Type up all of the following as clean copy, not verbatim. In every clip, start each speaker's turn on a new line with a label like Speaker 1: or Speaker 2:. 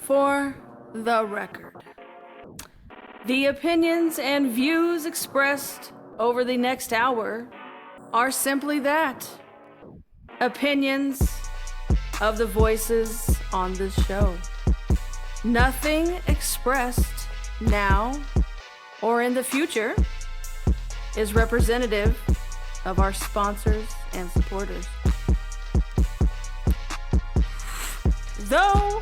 Speaker 1: For the record, the opinions and views expressed over the next hour are simply that. Opinions of the voices on this show. Nothing expressed now or in the future is representative of our sponsors and supporters. Though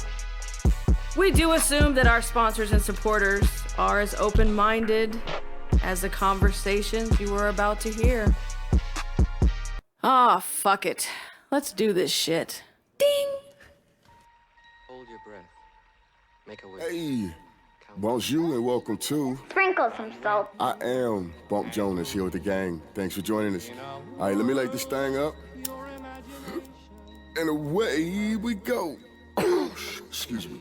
Speaker 1: we do assume that our sponsors and supporters are as open-minded as the conversations you are about to hear. Ah, fuck it. Let's do this shit. Ding!
Speaker 2: Hold your breath. Make a wish.
Speaker 3: Hey, bonjour and welcome to
Speaker 4: SprinkleSumSalt.
Speaker 3: I am Bump Jonas here with the gang. Thanks for joining us. All right, let me light this thing up. And away we go. Excuse me.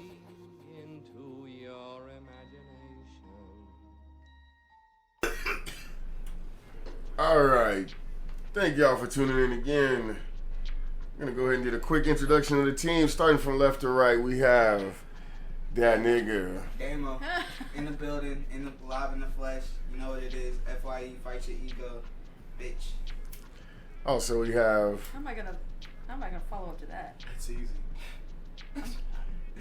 Speaker 3: All right. Thank y'all for tuning in again. I'm gonna go ahead and get a quick introduction of the team. Starting from left to right, we have that nigga.
Speaker 5: Damo in the building, live in the flesh. You know what it is. FYE, fight your ego, bitch.
Speaker 3: Also, we have
Speaker 1: How am I gonna follow up to that?
Speaker 5: It's easy.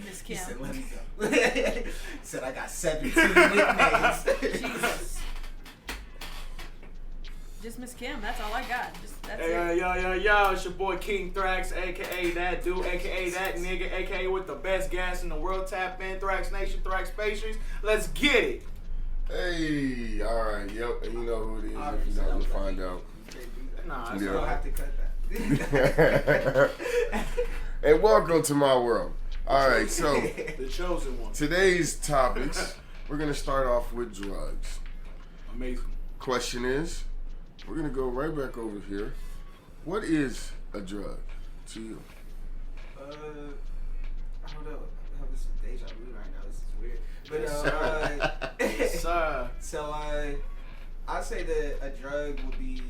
Speaker 1: Miss
Speaker 5: He
Speaker 1: Kim.
Speaker 5: said, let me go. He said, I got 17 nicknames.
Speaker 1: Jesus. Just Miss Kim, that's all I got. That's
Speaker 6: Hey,
Speaker 1: it.
Speaker 6: yo, it's your boy King Thrax, aka that dude, aka that nigga, aka with the best gas in the world. Tap in, Thrax Nation, Thrax Pastries. Let's get it.
Speaker 3: Hey, all right, yep, and you know who it is.
Speaker 5: Alright,
Speaker 3: If you
Speaker 5: so
Speaker 3: don't, you'll
Speaker 5: that was
Speaker 3: find
Speaker 5: like-
Speaker 3: out.
Speaker 6: Nah,
Speaker 5: You
Speaker 3: Yeah.
Speaker 5: don't have to cut that.
Speaker 3: And welcome to my world. All right, so
Speaker 6: the chosen one.
Speaker 3: today's topics, we're gonna start off with drugs.
Speaker 6: Amazing.
Speaker 3: Question is, we're gonna go right back over here. What is a drug to you?
Speaker 5: Hold up. I have this deja vu right now. This is weird. But
Speaker 6: Sir.
Speaker 5: So I'd say that a drug would be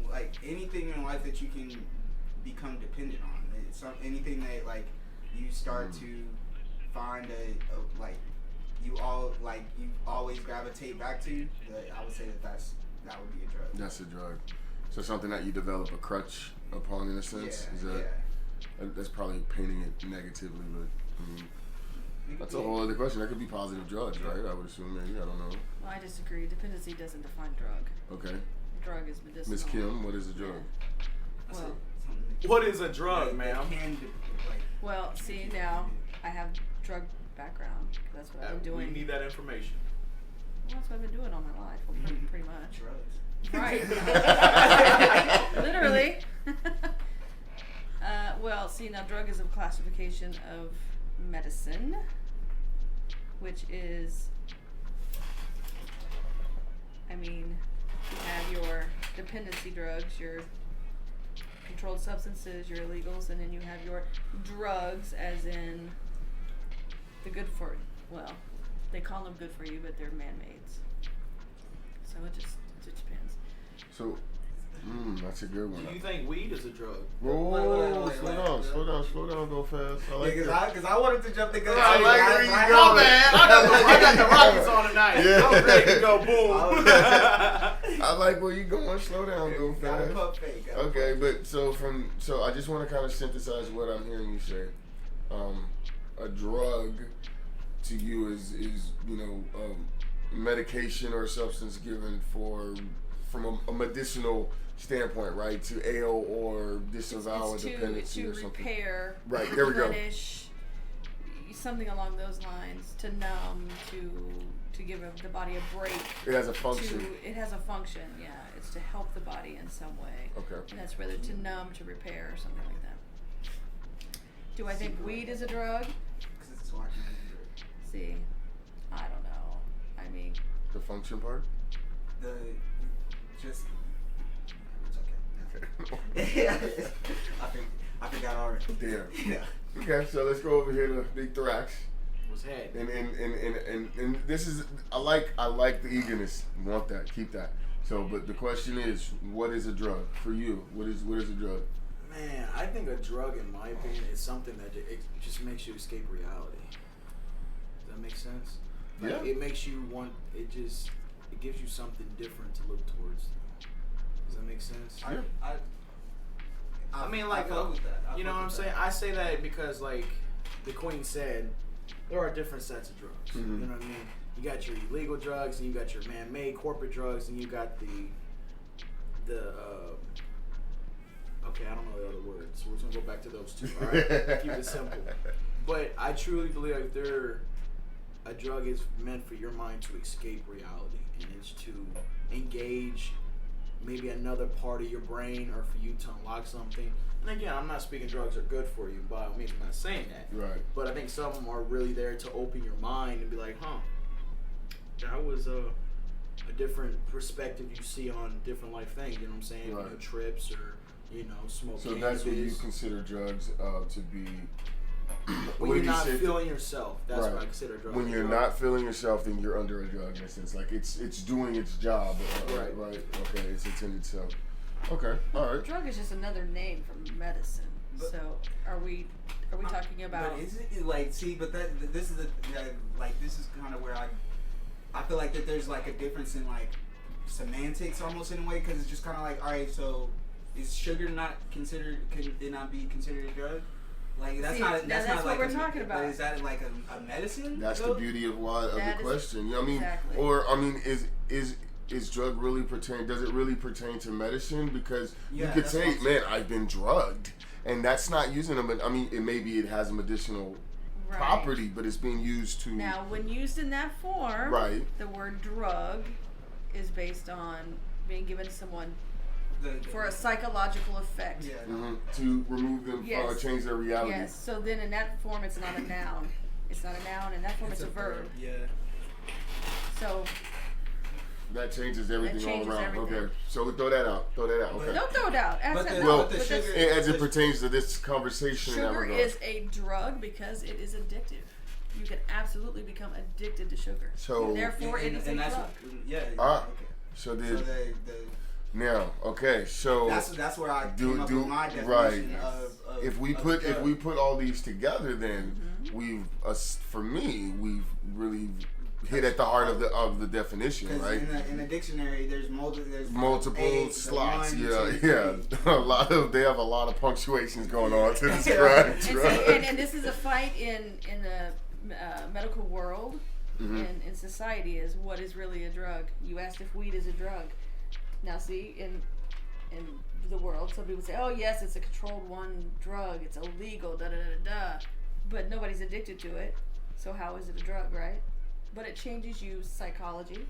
Speaker 5: like anything in life that you can become dependent on. It's anything that like you start to find you always gravitate back to. I would say that would be a drug.
Speaker 3: That's a drug. So something that you develop a crutch upon, in a sense. Is that? That's probably painting it negatively, but I mean, that's a whole other question. That could be positive drugs, right? I would assume, maybe. I don't know.
Speaker 1: Well, I disagree. Dependency doesn't define drug.
Speaker 3: Okay.
Speaker 1: Drug is medicinal.
Speaker 3: Miss Kim, what is a drug?
Speaker 1: Well,
Speaker 6: What is a drug, ma'am?
Speaker 1: well, see now, I have drug background. That's what I've been
Speaker 6: We
Speaker 1: doing.
Speaker 6: need that information.
Speaker 1: Well, that's what I've been doing all my life. Well, pretty much.
Speaker 5: Drugs.
Speaker 1: Right. Literally. Well, see, now drug is a classification of medicine, which is, I mean, you have your dependency drugs, your controlled substances, your illegals, and then you have your drugs, as in the good for, well, they call them good for you, but they're man-mades. So it depends.
Speaker 3: So, that's a good one.
Speaker 6: Do you think weed is a drug?
Speaker 3: Whoa,
Speaker 5: Wait,
Speaker 3: slow down, go fast. I like that.
Speaker 5: Because I wanted to jump the gun.
Speaker 3: I like where you
Speaker 6: My
Speaker 3: going.
Speaker 6: man, I got the Rockets on tonight.
Speaker 3: Yeah.
Speaker 6: I'm ready to go boom.
Speaker 3: I like where you going. Slow down, go
Speaker 5: Got a
Speaker 3: fast.
Speaker 5: pump fake.
Speaker 3: Okay, but so I just want to kind of synthesize what I'm hearing you say. A drug to you is medication or substance given from a medicinal standpoint, right? To ail or disavow a dependency or
Speaker 1: to
Speaker 3: something.
Speaker 1: repair,
Speaker 3: Right, there we go.
Speaker 1: replenish, something along those lines, to numb, to give the body a break.
Speaker 3: It has a function.
Speaker 1: It has a function, yeah. It's to help the body in some way.
Speaker 3: Okay.
Speaker 1: And that's whether to numb, to repair, or something like that. Do I think weed is a drug?
Speaker 5: Because it's watching me.
Speaker 1: See, I don't know. I mean,
Speaker 3: The function part?
Speaker 5: It's okay. I forgot already.
Speaker 3: Damn.
Speaker 5: Yeah.
Speaker 3: Okay, so let's go over here to Big Thrax.
Speaker 6: What's happening?
Speaker 3: And this is I like the eagerness. You want that, keep that. So, but the question is, what is a drug for you? What is a drug?
Speaker 6: Man, I think a drug, in my opinion, is something that it just makes you escape reality. That makes sense. Like,
Speaker 3: Yeah.
Speaker 6: It makes you want. It gives you something different to look towards. Does that make sense? I mean, like,
Speaker 5: fuck with that.
Speaker 6: you know what I'm saying? I say that because, like, the Queen said, there are different sets of drugs.
Speaker 3: Mhm.
Speaker 6: You know what I mean? You got your illegal drugs, and you got your man-made corporate drugs, and you got okay, I don't know the other words, so we're just gonna go back to those two. All right, keep it simple. But I truly believe like a drug is meant for your mind to escape reality, and it's to engage maybe another part of your brain, or for you to unlock something. And again, I'm not speaking drugs are good for you, by all means, I'm not saying that.
Speaker 3: Right.
Speaker 6: But I think some of them are really there to open your mind and be like, that was a different perspective you see on different life things. You know what I'm saying?
Speaker 3: Right.
Speaker 6: You know, trips or smoke.
Speaker 3: So that's what you consider drugs to be.
Speaker 6: When
Speaker 3: what
Speaker 6: you're
Speaker 3: did you
Speaker 6: not
Speaker 3: say?
Speaker 6: feeling yourself, that's
Speaker 3: Right.
Speaker 6: what I consider drugs.
Speaker 3: When you're not feeling yourself, then you're under a drug in a sense. Like it's doing its job.
Speaker 6: Right.
Speaker 3: Right. Okay. It's intended to. Okay. All right.
Speaker 1: Drug is just another name for medicine.
Speaker 5: But-
Speaker 1: So are we talking about?
Speaker 5: But is it like but this is this is kind of where I feel like that there's like a difference in like semantics almost in a way, because it's just kind of like, all right, so is sugar not considered? Can it not be considered a drug? Like that's
Speaker 1: See,
Speaker 5: not.
Speaker 1: now
Speaker 5: That's
Speaker 1: that's
Speaker 5: not
Speaker 1: what
Speaker 5: like
Speaker 1: we're talking about.
Speaker 5: Is that like a medicine?
Speaker 3: That's
Speaker 5: though?
Speaker 3: the beauty of the
Speaker 1: That is-
Speaker 3: question. I mean,
Speaker 1: exactly.
Speaker 3: or I mean, is drug really pertain? Does it really pertain to medicine? Because you
Speaker 5: Yeah,
Speaker 3: could
Speaker 5: that's
Speaker 3: say,
Speaker 5: what I'm
Speaker 3: man, I've been drugged, and that's not using them. But I mean, it has a medicinal
Speaker 1: Right.
Speaker 3: property, but it's being used to.
Speaker 1: Now, when used in that form,
Speaker 3: Right.
Speaker 1: the word drug is based on being given to someone for a psychological effect.
Speaker 5: Yeah.
Speaker 3: To remove them,
Speaker 1: Yes.
Speaker 3: change their reality.
Speaker 1: Yes. So then, in that form, it's not a noun. It's not a noun. In that form, it's a verb.
Speaker 5: Yeah.
Speaker 1: So
Speaker 3: That changes everything
Speaker 1: changes
Speaker 3: all around.
Speaker 1: everything.
Speaker 3: Okay, so throw that out. Okay.
Speaker 1: don't throw it out.
Speaker 5: But the-
Speaker 3: Well,
Speaker 5: but the sugar,
Speaker 3: As it pertains to this conversation, in that
Speaker 1: Sugar
Speaker 3: regard.
Speaker 1: is a drug because it is addictive. You can absolutely become addicted to sugar.
Speaker 3: So-
Speaker 1: Therefore, it is a
Speaker 5: that's
Speaker 1: drug.
Speaker 5: yeah.
Speaker 3: Ah.
Speaker 5: Okay.
Speaker 3: So
Speaker 5: So
Speaker 3: the now, okay, so
Speaker 5: that's where I came up with my definition
Speaker 3: right.
Speaker 5: of
Speaker 3: if we
Speaker 5: of
Speaker 3: put
Speaker 5: drug.
Speaker 3: all these together, then we've for me we've really hit at the heart of the definition,
Speaker 5: 'Cause
Speaker 3: right?
Speaker 5: in the dictionary, there's
Speaker 3: Multiple
Speaker 5: A's,
Speaker 3: slots,
Speaker 5: one,
Speaker 3: yeah,
Speaker 5: two,
Speaker 3: yeah. They have a lot of punctuations going on to
Speaker 1: And
Speaker 3: describe
Speaker 1: and, see,
Speaker 3: drugs.
Speaker 1: and this is a fight in the medical world, in society, is what is really a drug. You asked if weed is a drug. Now, see, in the world, some people say, "Oh, yes, it's a controlled one drug. It's illegal." Da da da da. But nobody's addicted to it, so how is it a drug, right? But it changes you psychology,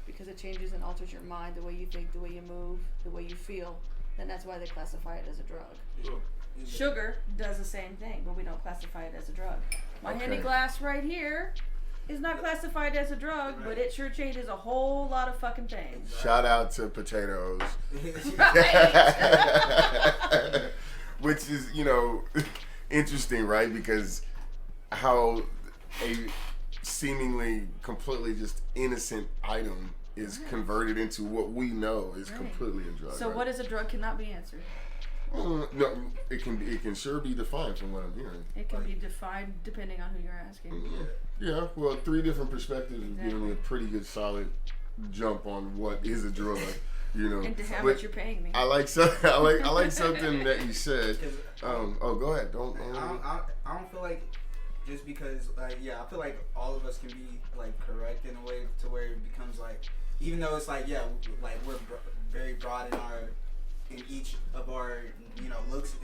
Speaker 1: because it changes and alters your mind, the way you think, the way you move, the way you feel. Then that's why they classify it as a drug. Sugar does the same thing, but we don't classify it as a drug. My handy
Speaker 3: Okay.
Speaker 1: glass right here is not classified as a drug, but it sure changes a whole lot of fucking things.
Speaker 3: Shout out to potatoes.
Speaker 1: Right.
Speaker 3: Which is, interesting, right? Because how a seemingly completely just innocent item is converted into what we know is
Speaker 1: Right.
Speaker 3: completely a drug.
Speaker 1: So
Speaker 3: right?
Speaker 1: what is a drug cannot be answered.
Speaker 3: No, it can sure be defined from what I'm hearing.
Speaker 1: It can be defined depending on who you're asking.
Speaker 3: Yeah, well, 3 different perspectives is giving me a
Speaker 1: Exactly.
Speaker 3: pretty good solid jump on what is a drug.
Speaker 1: And to how
Speaker 3: But
Speaker 1: much you're paying me.
Speaker 3: I like something that you said.
Speaker 5: 'Cause,
Speaker 3: Go ahead. Don't.
Speaker 5: I don't feel like just because I feel like all of us can be like correct in a way to where it becomes like, even though it's like we're very broad in each of our looks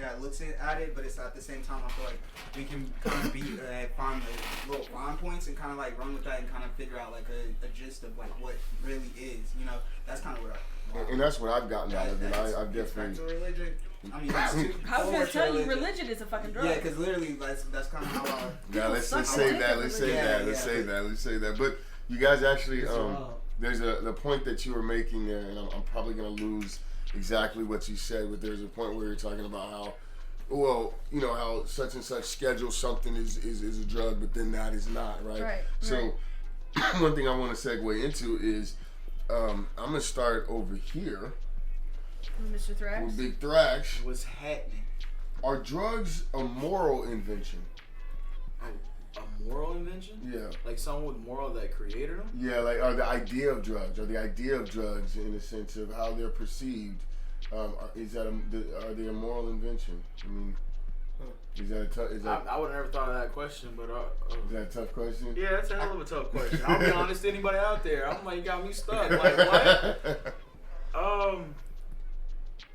Speaker 5: at it, but it's at the same time I feel like we can kind of find the little fine points and kind of like run with that and kind of figure out like a gist of like what really is. That's kind of what
Speaker 3: And that's what I've gotten out of it. I've
Speaker 5: it's back
Speaker 3: definitely.
Speaker 5: to religion. I mean,
Speaker 1: I was
Speaker 5: forward
Speaker 1: gonna
Speaker 5: to
Speaker 1: tell you, religion is a fucking drug.
Speaker 5: Yeah, because literally that's kind of how I.
Speaker 3: Yeah, let's
Speaker 1: suck
Speaker 3: say
Speaker 1: dick
Speaker 3: that.
Speaker 1: in
Speaker 3: Let's say
Speaker 1: religion.
Speaker 3: that. Let's
Speaker 5: Yeah,
Speaker 3: say that. But you guys actually,
Speaker 4: It's wild.
Speaker 3: there's the point that you were making there, and I'm probably gonna lose exactly what you said. But there's a point where you're talking about how, well, how such and such schedule something is a drug, but then that is not, right?
Speaker 1: Right,
Speaker 3: So one thing I want to segue into is I'm gonna start over here
Speaker 1: Mr. Thrax.
Speaker 3: with Big Thrax.
Speaker 6: What's happening?
Speaker 3: Are drugs a moral invention?
Speaker 6: A moral invention?
Speaker 3: Yeah.
Speaker 6: Like someone with moral that created them?
Speaker 3: Yeah, like or the idea of drugs in the sense of how they're perceived. Are they a moral invention? I mean, is that a tough?
Speaker 6: I would have never thought of that question, but
Speaker 3: Is that a tough question?
Speaker 6: yeah, that's a hell of a tough question. I'll be honest to anybody out there. I'm like, you got me stuck. Like what?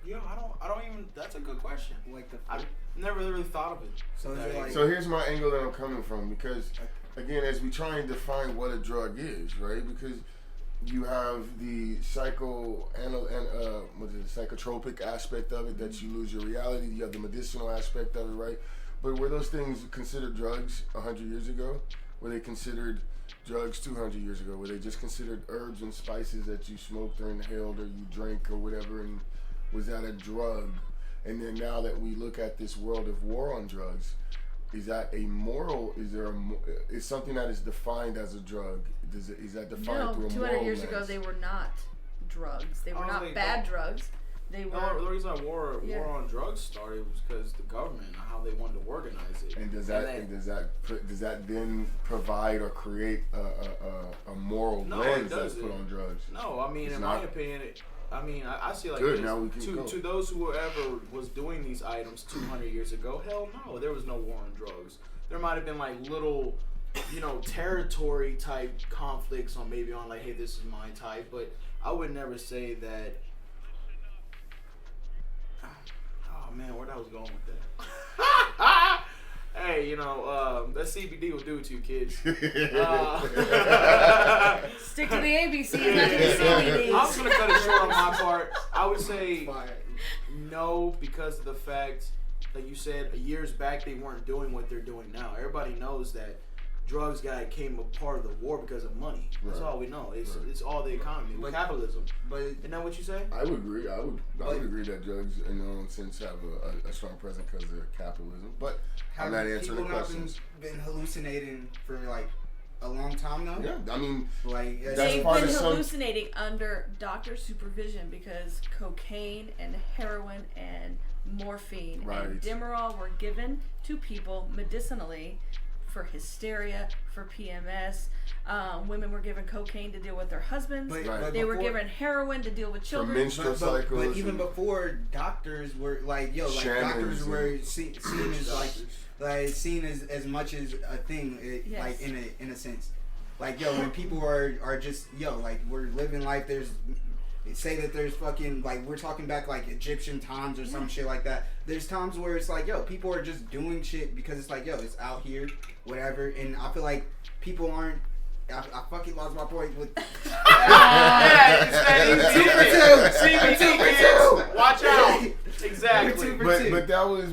Speaker 6: Yo, I don't even. That's a good question.
Speaker 5: Like
Speaker 6: I've never really thought of it.
Speaker 5: So is it like?
Speaker 3: So here's my angle that I'm coming from, because again, as we try and define what a drug is, right? Because you have the psychotropic aspect of it, that you lose your reality. You have the medicinal aspect of it, right? But were those things considered drugs 100 years ago? Were they considered drugs 200 years ago? Were they just considered herbs and spices that you smoked or inhaled or you drank or whatever? And was that a drug? And then now that we look at this world of war on drugs, is that a moral? Is something that is defined as a drug? Is that defined through a moral
Speaker 1: 200 years
Speaker 3: lens?
Speaker 1: ago they were not drugs. They were not
Speaker 6: Honestly,
Speaker 1: bad drugs. They were.
Speaker 6: No, the reason war on drugs started was because the government and how they wanted to organize it.
Speaker 3: And does that then provide or create a moral lens that's put on drugs?
Speaker 6: No, I mean, my opinion, I see it like
Speaker 3: Good,
Speaker 6: this.
Speaker 3: now we can go.
Speaker 6: To those whoever was doing these items 200 years ago, hell no, there was no war on drugs. There might have been like little, territory type conflicts on like, hey, this is my type, but I would never say that. Oh man, where I was going with that? Hey, that CBD will do it to you, kids.
Speaker 1: Stick to the ABCs, not to the CBDs.
Speaker 6: I'm just gonna cut it short on my part. I would say no, because of the fact, like you said, years back they weren't doing what they're doing now. Everybody knows that drugs came a part of the war because of money. That's all we know. It's all the economy, capitalism. But isn't that what you say?
Speaker 3: I would agree. I would agree that drugs, in their own sense, have a strong presence because of capitalism. But I'm not answering the questions.
Speaker 5: Been hallucinating for like a long time now.
Speaker 3: Yeah, I mean,
Speaker 5: like
Speaker 1: they've been hallucinating under doctor supervision because cocaine and heroin and morphine and Demerol were given to people medicinally for hysteria, for PMS. Women were given cocaine to deal with their husbands. They were given heroin to deal with children.
Speaker 3: For menstrual cycles.
Speaker 5: But even before, doctors were like, doctors were seen as seen as much as a thing, like in a sense. Like, when people are just, like, we're living life, they say that there's fucking, like, we're talking back, like, Egyptian times or some shit like that. There's times where it's like, people are just doing shit because it's like, it's out here, whatever. And I feel like people aren't, I fucking lost my point with...
Speaker 6: CBT, watch out. Exactly.
Speaker 3: But that was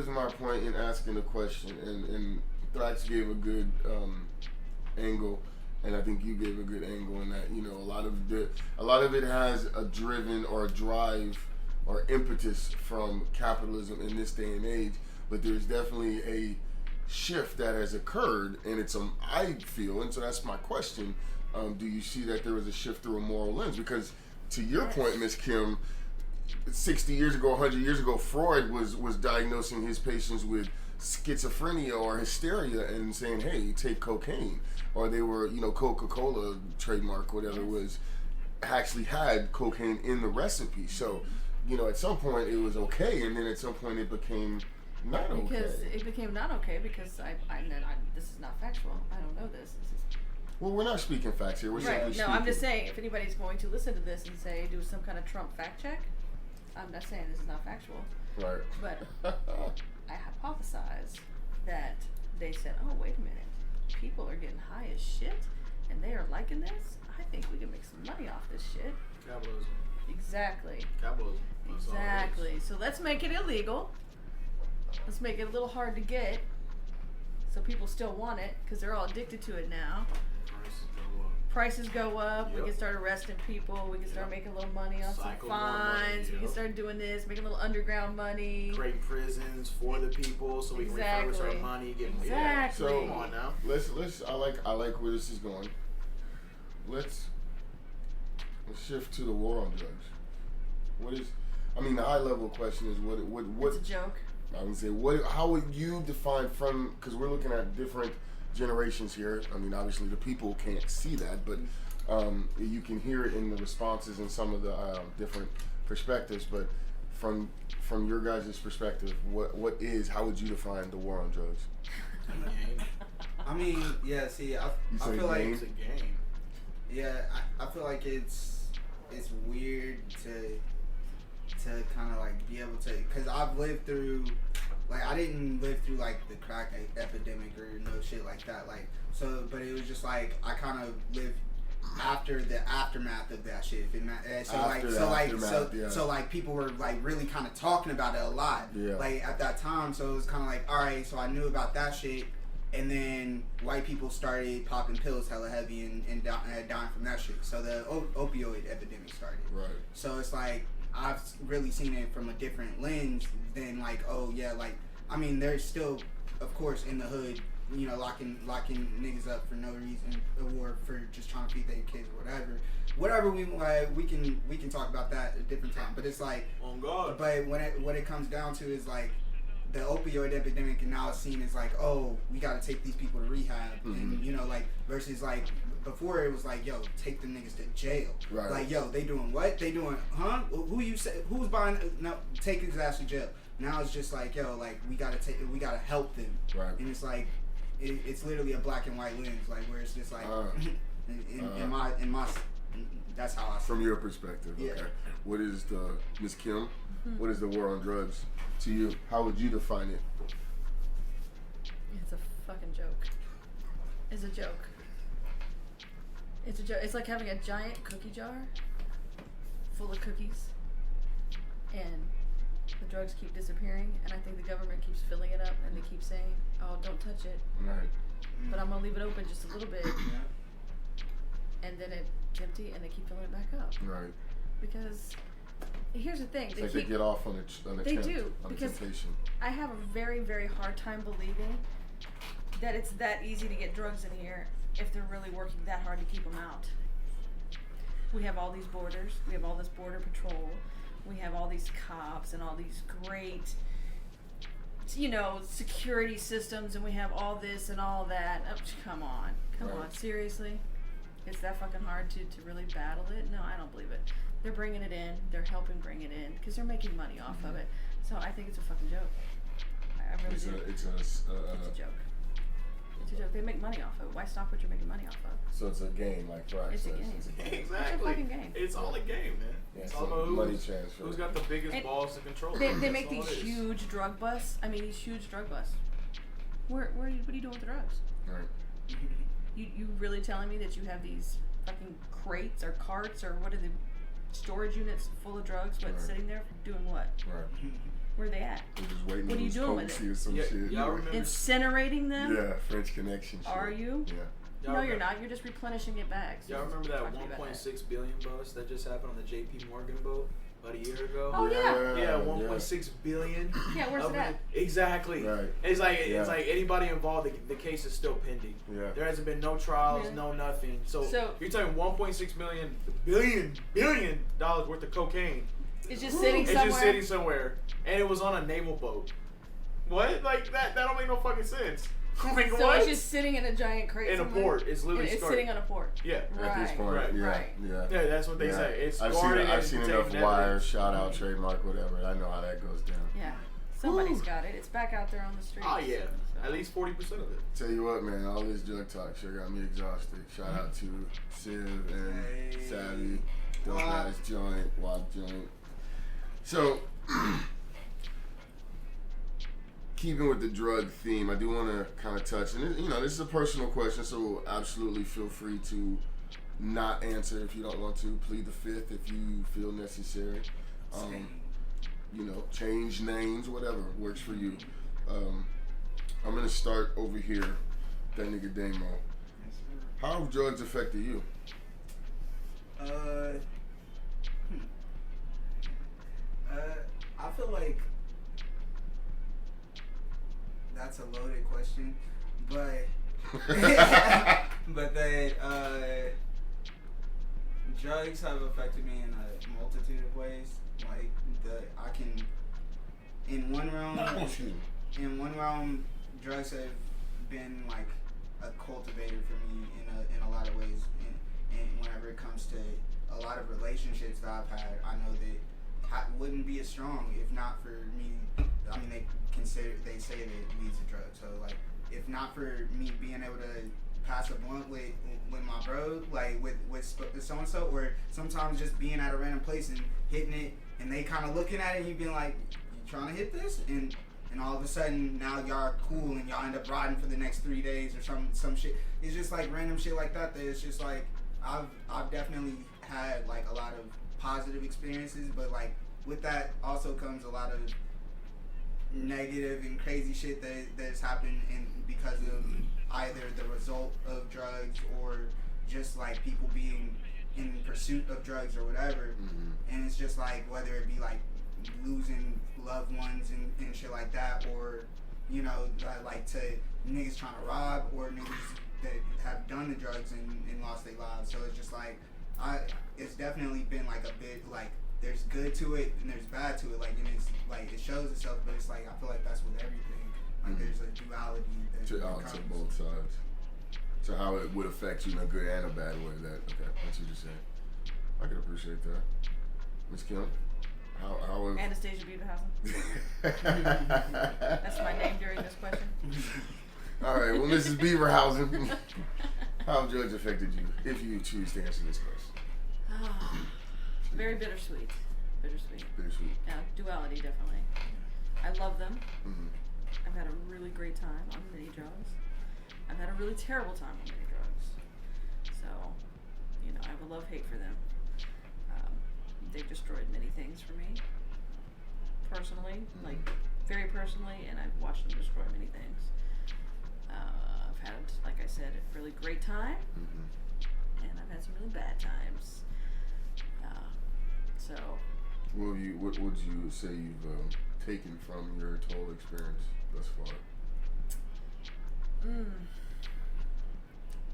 Speaker 3: my point in asking the question, and Thrax gave a good angle, and I think you gave a good angle in that. A lot of it has a driven or a drive or impetus from capitalism in this day and age, but there's definitely a shift that has occurred, and I feel, and so that's my question. Do you see that there was a shift through a moral lens? Because to your point, Miss Kim, 60 years ago, 100 years ago, Freud was diagnosing his patients with schizophrenia or hysteria and saying, hey, take cocaine. Or they were, Coca-Cola trademark, whatever it was, actually had cocaine in the recipe. So, at some point it was okay, and then at some point it became not okay.
Speaker 1: Because it became not okay because this is not factual. I don't know this.
Speaker 3: Well, we're not speaking facts here. We're simply speaking.
Speaker 1: I'm just saying, if anybody's going to listen to this and say, do some kind of Trump fact check, I'm not saying this is not factual.
Speaker 3: Right.
Speaker 1: But I hypothesize that they said, oh, wait a minute. People are getting high as shit, and they are liking this. I think we can make some money off this shit.
Speaker 6: Capitalism.
Speaker 1: Exactly.
Speaker 6: Capitalism.
Speaker 1: Exactly. So let's make it illegal. Let's make it a little hard to get, so people still want it because they're all addicted to it now. Prices go up.
Speaker 6: Yep.
Speaker 1: We can start arresting people. We can start making a little money on some fines. We can start doing this, making a little underground money.
Speaker 6: Create prisons for the people so we can refurbish our money.
Speaker 1: Exactly.
Speaker 3: So
Speaker 6: come on now.
Speaker 3: Let's. I like where this is going. Let's shift to the war on drugs. The high level question is what?
Speaker 1: It's a joke.
Speaker 3: I would say how would you define because we're looking at different generations here. I mean, obviously the people can't see that, but you can hear it in the responses and some of the different perspectives. But from your guys' perspective, how would you define the war on drugs?
Speaker 5: I mean, yeah. See, I feel like
Speaker 6: It's a game.
Speaker 5: yeah, I feel like it's weird to kind of like be able to, because I've lived through, like, I didn't live through like the crack epidemic or no shit like that, like, so, but it was just like I kind of lived after the aftermath of that shit. So like people were like really kind of talking about it a lot, like at that time. So it was kind of like, all right, so I knew about that shit. And then white people started popping pills hella heavy and dying from that shit. So the opioid epidemic started.
Speaker 3: Right.
Speaker 5: So it's like, I've really seen it from a different lens than like, oh yeah, like, I mean, there's still, of course, in the hood, you know, locking niggas up for no reason, or for just trying to feed their kids or whatever. We can talk about that at a different time. But it's like,
Speaker 6: on God.
Speaker 5: But what it comes down to is like, the opioid epidemic, and now it's seen as like, oh, we got to take these people to rehab, and you know, like, versus like before it was like, yo, take the niggas to jail.
Speaker 3: Right.
Speaker 5: Like, yo, they doing what? They doing, huh? Who you say? Who's buying? No, take his ass to jail. Now it's just like, yo, like, we gotta help them.
Speaker 3: Right.
Speaker 5: And it's like, it's literally a black and white lens, like, where it's just like, in my, that's how I see
Speaker 3: From
Speaker 5: it.
Speaker 3: your perspective,
Speaker 5: Yeah.
Speaker 3: okay. What is Miss Kim? What is the war on drugs to you? How would you define it?
Speaker 1: It's a fucking joke. It's a joke. It's a joke. It's like having a giant cookie jar full of cookies, and the drugs keep disappearing, and I think the government keeps filling it up, and they keep saying, oh, don't touch it,
Speaker 3: Right.
Speaker 1: but I'm gonna leave it open just a little bit,
Speaker 5: Yeah.
Speaker 1: and then it's empty, and they keep filling it back up.
Speaker 3: Right.
Speaker 1: Because here's the thing.
Speaker 3: It's like they get off on a
Speaker 1: They do,
Speaker 3: on a
Speaker 1: because
Speaker 3: temptation.
Speaker 1: I have a very, very hard time believing that it's that easy to get drugs in here if they're really working that hard to keep them out. We have all these borders. We have all this border patrol. We have all these cops and all these great, you know, security systems, and we have all this and all that. Oh, come on. Seriously? It's that fucking hard to really battle it? No, I don't believe it. They're bringing it in. They're helping bring it in because they're making money off of it. So I think it's a fucking joke. I really do.
Speaker 3: It's a
Speaker 1: joke. It's a joke. They make money off of it. Why stop what you're making money off of?
Speaker 3: So it's a game, like Fry
Speaker 1: It's a
Speaker 3: says.
Speaker 1: game.
Speaker 3: It's a game.
Speaker 6: Exactly.
Speaker 1: It's a fucking game.
Speaker 6: It's all a game, man.
Speaker 3: Yeah,
Speaker 6: It's
Speaker 3: so
Speaker 6: all about
Speaker 3: money transfer.
Speaker 6: who's got the biggest
Speaker 1: And
Speaker 6: balls to control.
Speaker 1: They
Speaker 6: That's
Speaker 1: make
Speaker 6: all
Speaker 1: these
Speaker 6: it is.
Speaker 1: huge drug busts. I mean, these huge drug busts. What are you doing with the drugs?
Speaker 3: Right.
Speaker 1: You really telling me that you have these fucking crates or carts or what are the storage units full of drugs? What,
Speaker 3: Right.
Speaker 1: sitting there doing what?
Speaker 3: Right.
Speaker 1: Where are they at?
Speaker 3: We're just waiting
Speaker 1: What
Speaker 3: to
Speaker 1: are you
Speaker 3: lose
Speaker 1: doing with
Speaker 3: potency
Speaker 1: it?
Speaker 3: or some
Speaker 6: Yeah,
Speaker 3: shit.
Speaker 6: y'all remember?
Speaker 1: Incinerating them?
Speaker 3: Yeah, French Connection shit.
Speaker 1: Are you?
Speaker 3: Yeah.
Speaker 6: Y'all
Speaker 1: No,
Speaker 6: remember-
Speaker 1: you're not. You're just replenishing it back. So
Speaker 6: Y'all remember that
Speaker 1: talk to me about
Speaker 6: 1.6 billion bust that just happened on the JP Morgan boat about a year ago?
Speaker 1: Oh, yeah.
Speaker 6: Yeah, 1.6 billion.
Speaker 1: Yeah, where's
Speaker 6: of
Speaker 1: it at?
Speaker 6: Exactly.
Speaker 3: Right.
Speaker 6: It's like
Speaker 3: Yeah.
Speaker 6: anybody involved, the case is still pending.
Speaker 3: Yeah.
Speaker 6: There hasn't been no trials,
Speaker 1: Yeah.
Speaker 6: no nothing. So you're talking 1.6 billion dollars worth of cocaine.
Speaker 1: It's just sitting
Speaker 6: It's
Speaker 1: somewhere.
Speaker 6: just sitting somewhere, and it was on a naval boat. What? Like that don't make no fucking sense. Like
Speaker 1: So
Speaker 6: what?
Speaker 1: it's just sitting in a giant crate
Speaker 6: In a
Speaker 1: somewhere?
Speaker 6: port. It's literally
Speaker 1: It's
Speaker 6: started.
Speaker 1: sitting on a port.
Speaker 6: Yeah.
Speaker 3: At this point,
Speaker 6: Right.
Speaker 3: yeah,
Speaker 1: Right.
Speaker 3: yeah.
Speaker 6: Yeah, that's what they
Speaker 3: Yeah.
Speaker 6: say. It's
Speaker 3: I've
Speaker 6: guarded
Speaker 3: I've
Speaker 6: and
Speaker 3: seen
Speaker 6: taken
Speaker 3: enough
Speaker 6: evidence.
Speaker 3: wires, shout out, trademark, whatever. I know how that goes down.
Speaker 1: Yeah. Somebody's got it. It's back out there on the streets.
Speaker 6: Oh yeah,
Speaker 1: So-
Speaker 6: at least 40% of it.
Speaker 3: Tell you what, man, all this drug talk sure got me exhausted. Shout out to Civ and
Speaker 5: Hey.
Speaker 3: Savvy, dope
Speaker 5: Wop.
Speaker 3: ass joint, Wop joint. So, keeping with the drug theme, I do want to kind of touch, and this is a personal question, so absolutely feel free to not answer if you don't want to. Plead the fifth if you feel necessary. Change names, whatever works for you. I'm gonna start over here, that nigga Damo. How have drugs affected you?
Speaker 5: I feel like that's a loaded question, but that drugs have affected me in a multitude of ways. Like I can, in one realm, drugs have been like a cultivator for me in a lot of ways. And whenever it comes to a lot of relationships that I've had, I know that wouldn't be as strong if not for me. I mean, they say that it leads to drugs. So like, if not for me being able to pass a blunt with my bro, like with so and so, or sometimes just being at a random place and hitting it, and they kind of looking at it, and you being like, "You trying to hit this?" And all of a sudden now y'all are cool, and y'all end up riding for the next 3 days or some shit. It's just like random shit like that. That it's just like I've definitely had like a lot of positive experiences, but like with that also comes a lot of negative and crazy shit that's happened because of either the result of drugs or just like people being in pursuit of drugs or whatever. And it's just like whether it be like losing loved ones and shit like that, or you know, like to niggas trying to rob, or niggas that have done the drugs and lost their lives. So it's just like it's definitely been like a bit like there's good to it and there's bad to it, like, and it's like it shows itself, but it's like I feel like that's with everything. Like there's a duality that comes.
Speaker 3: To both sides. So how it would affect you in a good and a bad way. That's what you're saying. I can appreciate that. Ms. Kim, how have
Speaker 1: Anastasia Beaverhausen. That's my name during this question.
Speaker 3: All right, well, Mrs. Beaverhausen, how have drugs affected you, if you choose to answer this question?
Speaker 1: Very bittersweet. Bittersweet.
Speaker 3: Bittersweet.
Speaker 1: Yeah, duality, definitely. I love them.
Speaker 3: Mm-hmm.
Speaker 1: I've had a really great time on many drugs. I've had a really terrible time on many drugs. So, you know, I have a love-hate for them. They've destroyed many things for me. Personally, like, very personally, and I've watched them destroy many things. I've had, like I said, a really great time, and I've had some really bad times. So.
Speaker 3: What would you say you've taken from your total experience thus far?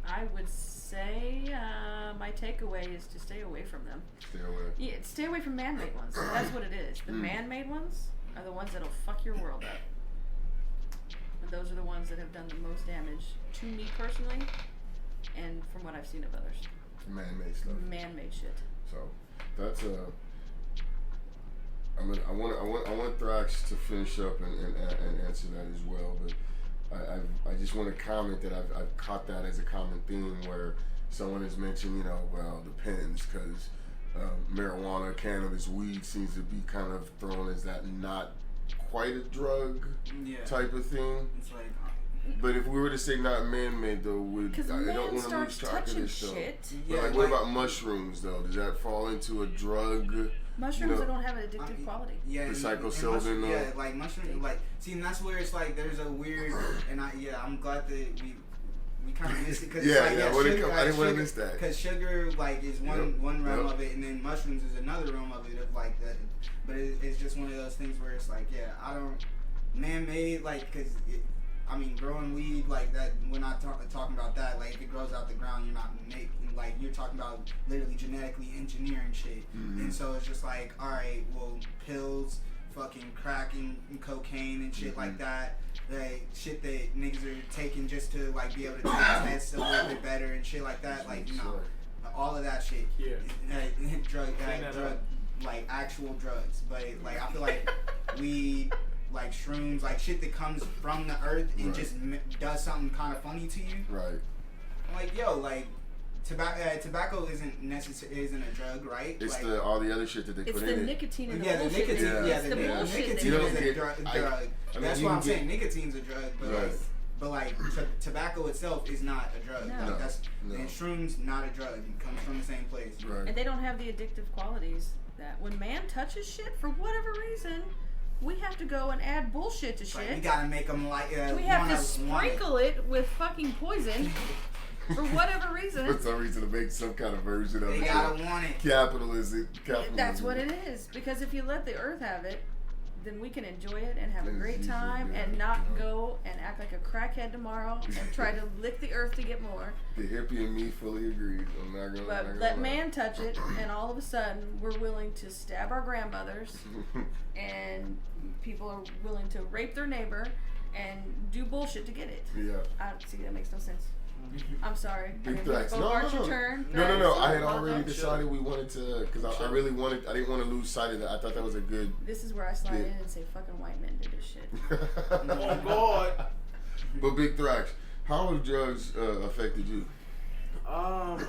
Speaker 1: I would say my takeaway is to stay away from them.
Speaker 3: Stay away.
Speaker 1: Yeah, stay away from man-made ones. That's what it is. The man-made ones are the ones that'll fuck your world up. And those are the ones that have done the most damage to me personally, and from what I've seen of others.
Speaker 3: Man-made stuff.
Speaker 1: Man-made shit.
Speaker 3: So that's I want Thrax to finish up and answer that as well, but I just want to comment that I've caught that as a common theme where someone has mentioned, you know, well, depends, because marijuana, cannabis, weed seems to be kind of thrown as that not quite a drug type of thing.
Speaker 5: It's like,
Speaker 3: but if we were to say not man-made though, I don't want to lose track of this though. But like, what about mushrooms though? Does that fall into a drug?
Speaker 1: Mushrooms that don't have an addictive quality.
Speaker 5: Yeah,
Speaker 3: the psilocybin.
Speaker 5: Yeah, like mushrooms. Like, see, and that's where it's like there's a weird. And I'm glad that we kind of missed it because
Speaker 3: I didn't want to miss that.
Speaker 5: Because sugar like is one realm of it, and then mushrooms is another realm of it of like that. But it's just one of those things where it's like, yeah, I don't man-made like because. I mean, growing weed like that. We're not talking about that. Like, if it grows out the ground, you're not making. Like, you're talking about literally genetically engineering shit. And so it's just like, all right, well, pills, fucking crack and cocaine and shit like that. Like shit that niggas are taking just to like be able to take tests a little bit better and shit like that. Like, you know, all of that shit.
Speaker 6: Yeah.
Speaker 5: Drug, like actual drugs. But like, I feel like weed. Like shrooms, like shit that comes from the earth and just does something kind of funny to you.
Speaker 3: Right.
Speaker 5: I'm like, yo, like tobacco isn't a drug, right?
Speaker 3: It's
Speaker 5: like,
Speaker 3: all the other shit that they put in it.
Speaker 1: It's the nicotine and the
Speaker 5: the
Speaker 1: bullshit.
Speaker 5: nicotine.
Speaker 1: It's the bullshit.
Speaker 5: Nicotine is a drug.
Speaker 3: I mean,
Speaker 5: that's why I'm saying nicotine's a drug, but
Speaker 3: right.
Speaker 5: Tobacco itself is not a drug.
Speaker 1: No.
Speaker 5: Like and shrooms not a drug. It comes from the same place.
Speaker 3: Right.
Speaker 1: And they don't have the addictive qualities that when man touches shit for whatever reason. We have to go and add bullshit to shit.
Speaker 5: Like, we gotta make them like.
Speaker 1: We have to sprinkle it with fucking poison for whatever reason.
Speaker 3: For some reason, to make some kind of version of it.
Speaker 5: They gotta want it.
Speaker 3: Capitalism.
Speaker 1: That's what it is. Because if you let the earth have it, then we can enjoy it and have a great time and not go and act like a crackhead tomorrow and try to lick the earth to get more.
Speaker 3: The hippie and me fully agreed. I'm not gonna.
Speaker 1: But let man touch it, and all of a sudden we're willing to stab our grandmothers, and people are willing to rape their neighbor, and do bullshit to get it.
Speaker 3: Yeah.
Speaker 1: I see that makes no sense. I'm sorry.
Speaker 3: Big threats. No.
Speaker 1: Your turn.
Speaker 3: No. I had already
Speaker 1: Apologize.
Speaker 3: decided we wanted to, because I really wanted. I didn't want to lose sight of that. I thought that was a good.
Speaker 1: This is where I slide in and say, "Fucking white men did this shit."
Speaker 6: Oh God.
Speaker 3: But Big Thrax, how have drugs affected you?
Speaker 6: I'm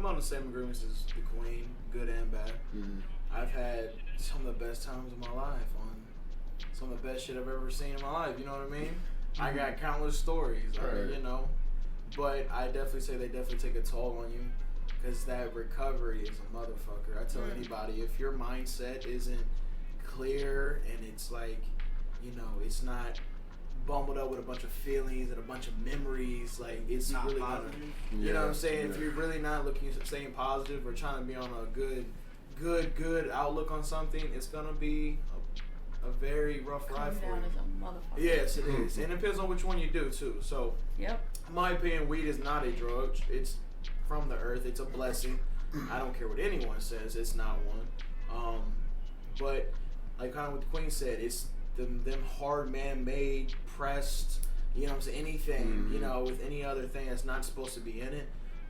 Speaker 6: on the same agreements as the Queen, good and bad.
Speaker 3: Mm-hmm.
Speaker 6: I've had some of the best times of my life on some of the best shit I've ever seen in my life. You know what I mean? I got countless stories,
Speaker 3: Right.
Speaker 6: you know. But I definitely say they definitely take a toll on you, because that recovery is a motherfucker. I tell anybody, if your mindset isn't clear and it's like, you know, it's not bumbled up with a bunch of feelings and a bunch of memories, like it's
Speaker 5: Not
Speaker 6: really
Speaker 5: positive.
Speaker 6: gonna, you know what I'm saying? If you're really not staying positive or trying to be on a good outlook on something, it's gonna be a very rough ride
Speaker 1: Calm
Speaker 6: for
Speaker 1: down
Speaker 6: you.
Speaker 1: as a motherfucker.
Speaker 6: Yes, it is, and it depends on which one you do too. So,
Speaker 1: Yep.
Speaker 6: in my opinion, weed is not a drug. It's from the earth. It's a blessing. I don't care what anyone says. It's not one. But like kind of what the Queen said, it's them hard man-made pressed. You know what I'm saying? Anything, you know, with any other thing that's not supposed to be in it.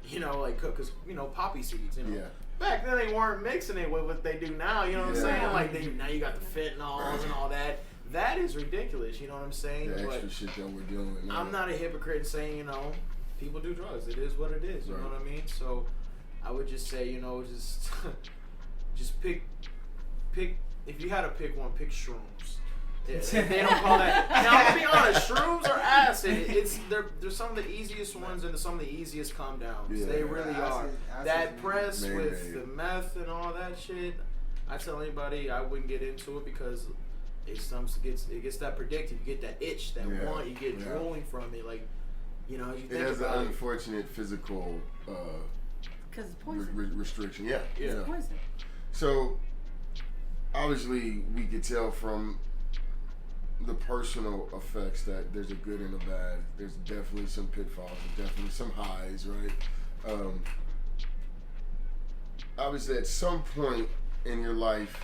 Speaker 6: You know, like because you know poppy seeds. You know.
Speaker 3: Yeah.
Speaker 6: Back then they weren't mixing it with what they do now. You know what I'm
Speaker 3: Yeah.
Speaker 6: saying? Like now you got the fentanyls and all that. That is ridiculous. You know what I'm saying?
Speaker 3: The
Speaker 6: But
Speaker 3: extra shit that we're dealing with now.
Speaker 6: I'm not a hypocrite saying, you know, people do drugs. It is what it is. You know
Speaker 3: Right.
Speaker 6: what I mean? So I would just say, you know, just pick. If you had to pick one, pick shrooms. If they don't call that. Now, I'm gonna be honest, shrooms are acid. They're some of the easiest ones and some of the easiest calm downs.
Speaker 3: Yeah.
Speaker 6: They really are.
Speaker 5: Acid
Speaker 6: That press
Speaker 3: man-made.
Speaker 6: with the meth and all that shit, I tell anybody I wouldn't get into it because it gets that predictive. You get that itch, that want. You get drooling from it. Like, you know, as you
Speaker 3: It
Speaker 6: think
Speaker 3: has an
Speaker 6: about it.
Speaker 3: unfortunate physical
Speaker 1: Because it's poison.
Speaker 3: restriction. Yeah.
Speaker 6: Yeah.
Speaker 1: It's poison.
Speaker 3: So, obviously, we could tell from the personal effects that there's a good and a bad. There's definitely some pitfalls. There's definitely some highs, right? Obviously, at some point in your life,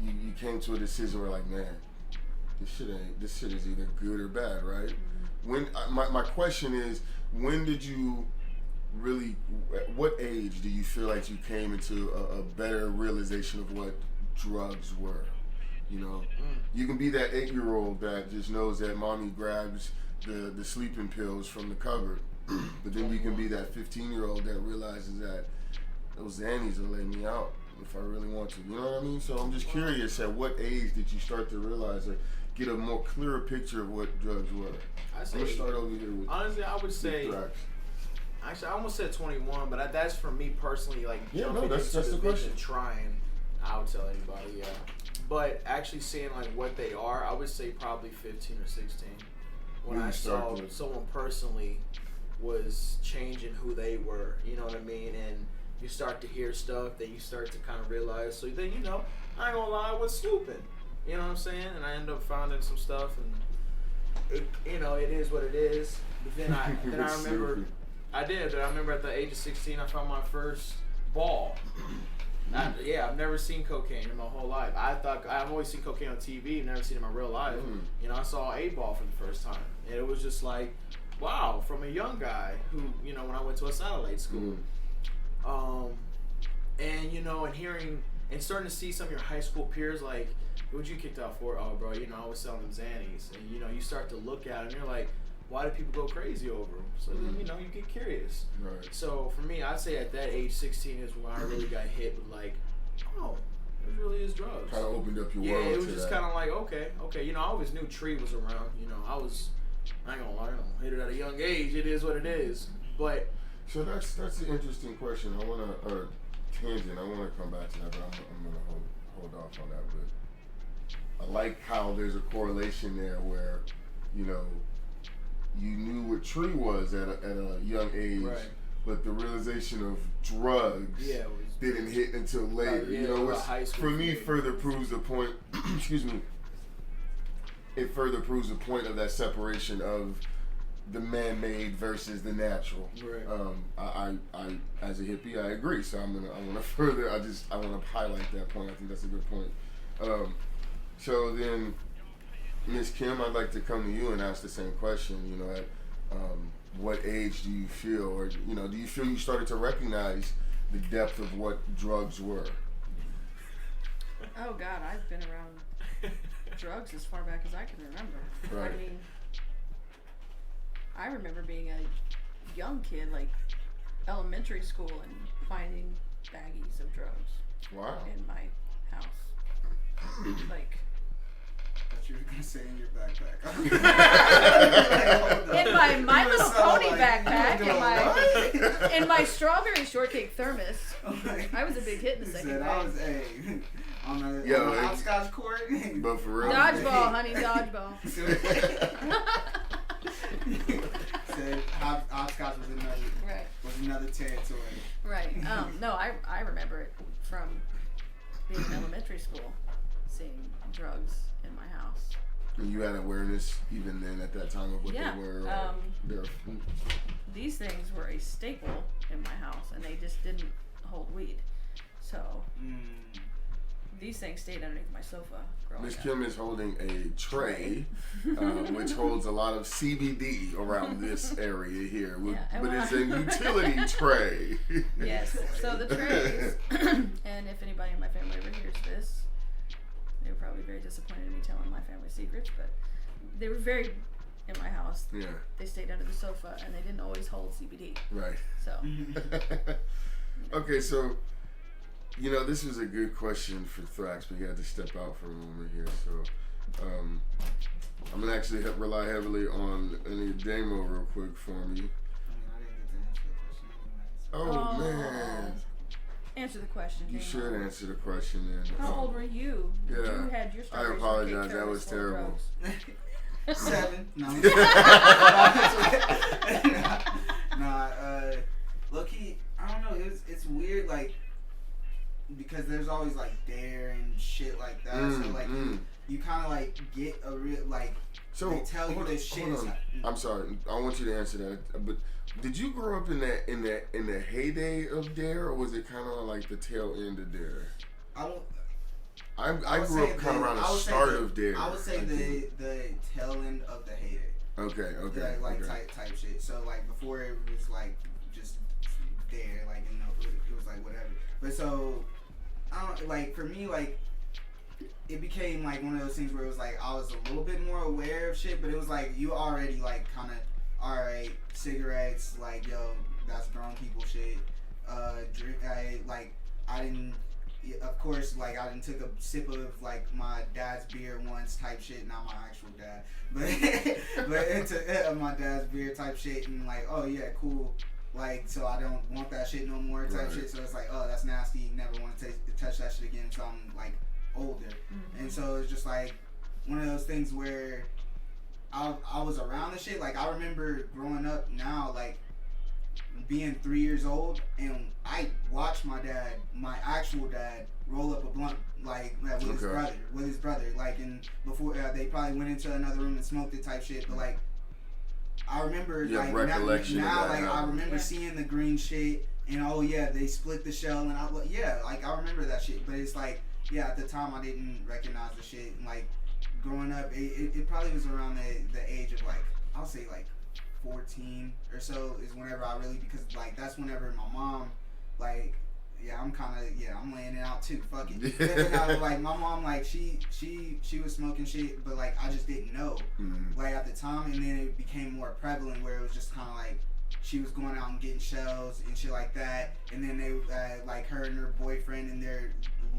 Speaker 3: you came to a decision where, like, man, this shit is either good or bad, right? When my question is, when did you really? At what age do you feel like you came into a better realization of what drugs were? You know, you can be that 8-year-old that just knows that mommy grabs the sleeping pills from the cupboard, but then you can be that 15-year-old that realizes that those Xannies will lay me out if I really want to. You know what I mean? So I'm just curious, at what age did you start to realize or get a more clearer picture of what drugs were? I'm gonna start over here with.
Speaker 6: Honestly, I would say.
Speaker 3: Thrax.
Speaker 6: Actually, I almost said 21, but that's for me personally. Like,
Speaker 3: Yeah, no,
Speaker 6: jumping
Speaker 3: that's
Speaker 6: into
Speaker 3: the
Speaker 6: vision,
Speaker 3: question.
Speaker 6: trying. I would tell anybody, yeah. But actually seeing like what they are, I would say probably 15 or 16. When
Speaker 3: Really
Speaker 6: I saw
Speaker 3: start to-
Speaker 6: someone personally was changing who they were, you know what I mean? And you start to hear stuff, then you start to kind of realize. So then, you know, I ain't gonna lie, I was snooping. You know what I'm saying? And I ended up finding some stuff, and it, you know, it is what it is. But then I remember.
Speaker 3: Snooping.
Speaker 6: I did, but I remember at the age of 16, I found my first ball. I've never seen cocaine in my whole life. I've always seen cocaine on TV, never seen it in my real life. You know, I saw 8-ball for the first time, and it was just like, wow, from a young guy who, you know, when I went to a satellite school, and you know, and hearing and starting to see some of your high school peers like, what'd you kicked out for? Oh, bro, you know, I was selling them Xannies, and you know, you start to look at them, and you're like, why do people go crazy over them? So then, you know, you get curious.
Speaker 3: Right.
Speaker 6: So for me, I'd say at that age, 16 is when I really got hit with like, oh, this really is drugs.
Speaker 3: Kind of opened up your
Speaker 6: Yeah,
Speaker 3: world.
Speaker 6: it was
Speaker 3: to
Speaker 6: just
Speaker 3: that.
Speaker 6: kind of like, okay. You know, I always knew Tree was around. You know, I ain't gonna lie, I hit it at a young age. It is what it is. But
Speaker 3: So that's an interesting question. I want to tangent. I want to come back to that, but I'm going to hold off on that. But I like how there's a correlation there where, you know, you knew what Tree was at a young age,
Speaker 6: Right.
Speaker 3: but the realization of drugs
Speaker 6: it was,
Speaker 3: didn't hit until later.
Speaker 6: yeah,
Speaker 3: you know,
Speaker 6: about
Speaker 3: which
Speaker 6: high school
Speaker 3: for me
Speaker 6: for me.
Speaker 3: further proves the point. Excuse me. It further proves the point of that separation of the man-made versus the natural.
Speaker 6: Right.
Speaker 3: I as a hippie, I agree. So I want to highlight that point. I think that's a good point. So then, Miss Kim, I'd like to come to you and ask the same question. You know, at what age do you feel, or do you feel you started to recognize the depth of what drugs were?
Speaker 1: Oh God, I've been around drugs as far back as I can remember.
Speaker 3: Right.
Speaker 1: I mean, I remember being a young kid, like elementary school, and finding baggies of drugs
Speaker 3: Wow.
Speaker 1: in my house. Like,
Speaker 5: I thought you were gonna say in your backpack.
Speaker 1: in my
Speaker 5: You
Speaker 1: Little
Speaker 5: sound
Speaker 1: Pony
Speaker 5: like-
Speaker 1: backpack,
Speaker 5: you what?
Speaker 1: in my strawberry shortcake thermos.
Speaker 5: Like,
Speaker 1: I was a big hit in the
Speaker 5: he
Speaker 1: second
Speaker 5: said,
Speaker 1: grade.
Speaker 5: I was on the
Speaker 3: Yo,
Speaker 5: hopscotch court.
Speaker 3: But for real.
Speaker 1: Dodgeball, honey, dodgeball.
Speaker 5: Said hopscotch was
Speaker 1: Right.
Speaker 5: another territory.
Speaker 1: Right. No, I remember it from being in elementary school, seeing drugs in my house.
Speaker 3: And you had awareness even then at that time of what
Speaker 1: Yeah,
Speaker 3: they were.
Speaker 1: These things were a staple in my house, and they just didn't hold weed. So these things stayed underneath my sofa growing
Speaker 3: Miss
Speaker 1: up.
Speaker 3: Kim is holding a tray, which holds a lot of CBD around this area here.
Speaker 1: Yeah, and
Speaker 3: But
Speaker 1: when
Speaker 3: it's
Speaker 1: I-
Speaker 3: a utility tray.
Speaker 1: Yes. So the trays, and if anybody in my family ever hears this, they were probably very disappointed in me telling my family secrets, but they were very in my house.
Speaker 3: Yeah,
Speaker 1: They stayed under the sofa, and they didn't always hold CBD.
Speaker 3: right.
Speaker 1: So
Speaker 3: Okay, so, this was a good question for Thrax, but he had to step out for a moment here. So, I'm going to actually rely heavily on any demo real quick for me.
Speaker 5: I didn't get to answer the question anyways.
Speaker 3: Oh, man.
Speaker 1: answer the question.
Speaker 3: You
Speaker 1: Jane.
Speaker 3: should answer the question then.
Speaker 1: How old were you?
Speaker 3: Yeah.
Speaker 1: You had your
Speaker 3: I
Speaker 1: strawberry
Speaker 3: apologize,
Speaker 1: shortcake
Speaker 3: that was
Speaker 1: thermos full of
Speaker 3: terrible.
Speaker 1: drugs.
Speaker 5: 7. No. Low key, I don't know. It's weird, like, because there's always like dare and shit like that. So like you kind of like get a real like.
Speaker 3: So,
Speaker 5: they tell you this shit.
Speaker 3: hold on. I'm sorry. I want you to answer that. But did you grow up in the heyday of Dare, or was it kind of like the tail end of Dare? I
Speaker 5: would
Speaker 3: grew
Speaker 5: say
Speaker 3: up kind of around the
Speaker 5: I would say
Speaker 3: start
Speaker 5: the-
Speaker 3: of Dare.
Speaker 5: I would say the tail end of the heyday.
Speaker 3: Okay.
Speaker 5: Like
Speaker 3: okay.
Speaker 5: type shit. So like before it was like just Dare, like it was like whatever. But so I don't like for me like. It became like one of those things where it was like I was a little bit more aware of shit, but it was like you already like kind of alright, cigarettes, like yo, that's grown people shit. Drink, I didn't, of course, like I didn't took a sip of like my dad's beer once type shit, not my actual dad, but into my dad's beer type shit, and like oh yeah, cool. Like, so I don't want that shit no more type shit. So it's like, oh, that's nasty. Never want to touch that shit again. So I'm like older, and so it's just like one of those things where I was around the shit. Like I remember growing up now, like being 3 years old, and I watched my actual dad, roll up a blunt like with his brother, like, and before they probably went into another room and smoked it type shit. But like I remember like
Speaker 3: recollection
Speaker 5: now
Speaker 3: of that
Speaker 5: like I remember seeing the green shit, and oh yeah, they split the shell, and I remember that shit. But it's like. Yeah, at the time I didn't recognize the shit. And like growing up, it probably was around the age of like I'll say like 14 or so is whenever I really, because like that's whenever my mom like I'm laying it out too. Fuck it. Like my mom like she was smoking shit, but like I just didn't know like at the time, and then it became more prevalent where it was just kind of like. She was going out and getting shells and shit like that, and then they like her and her boyfriend and their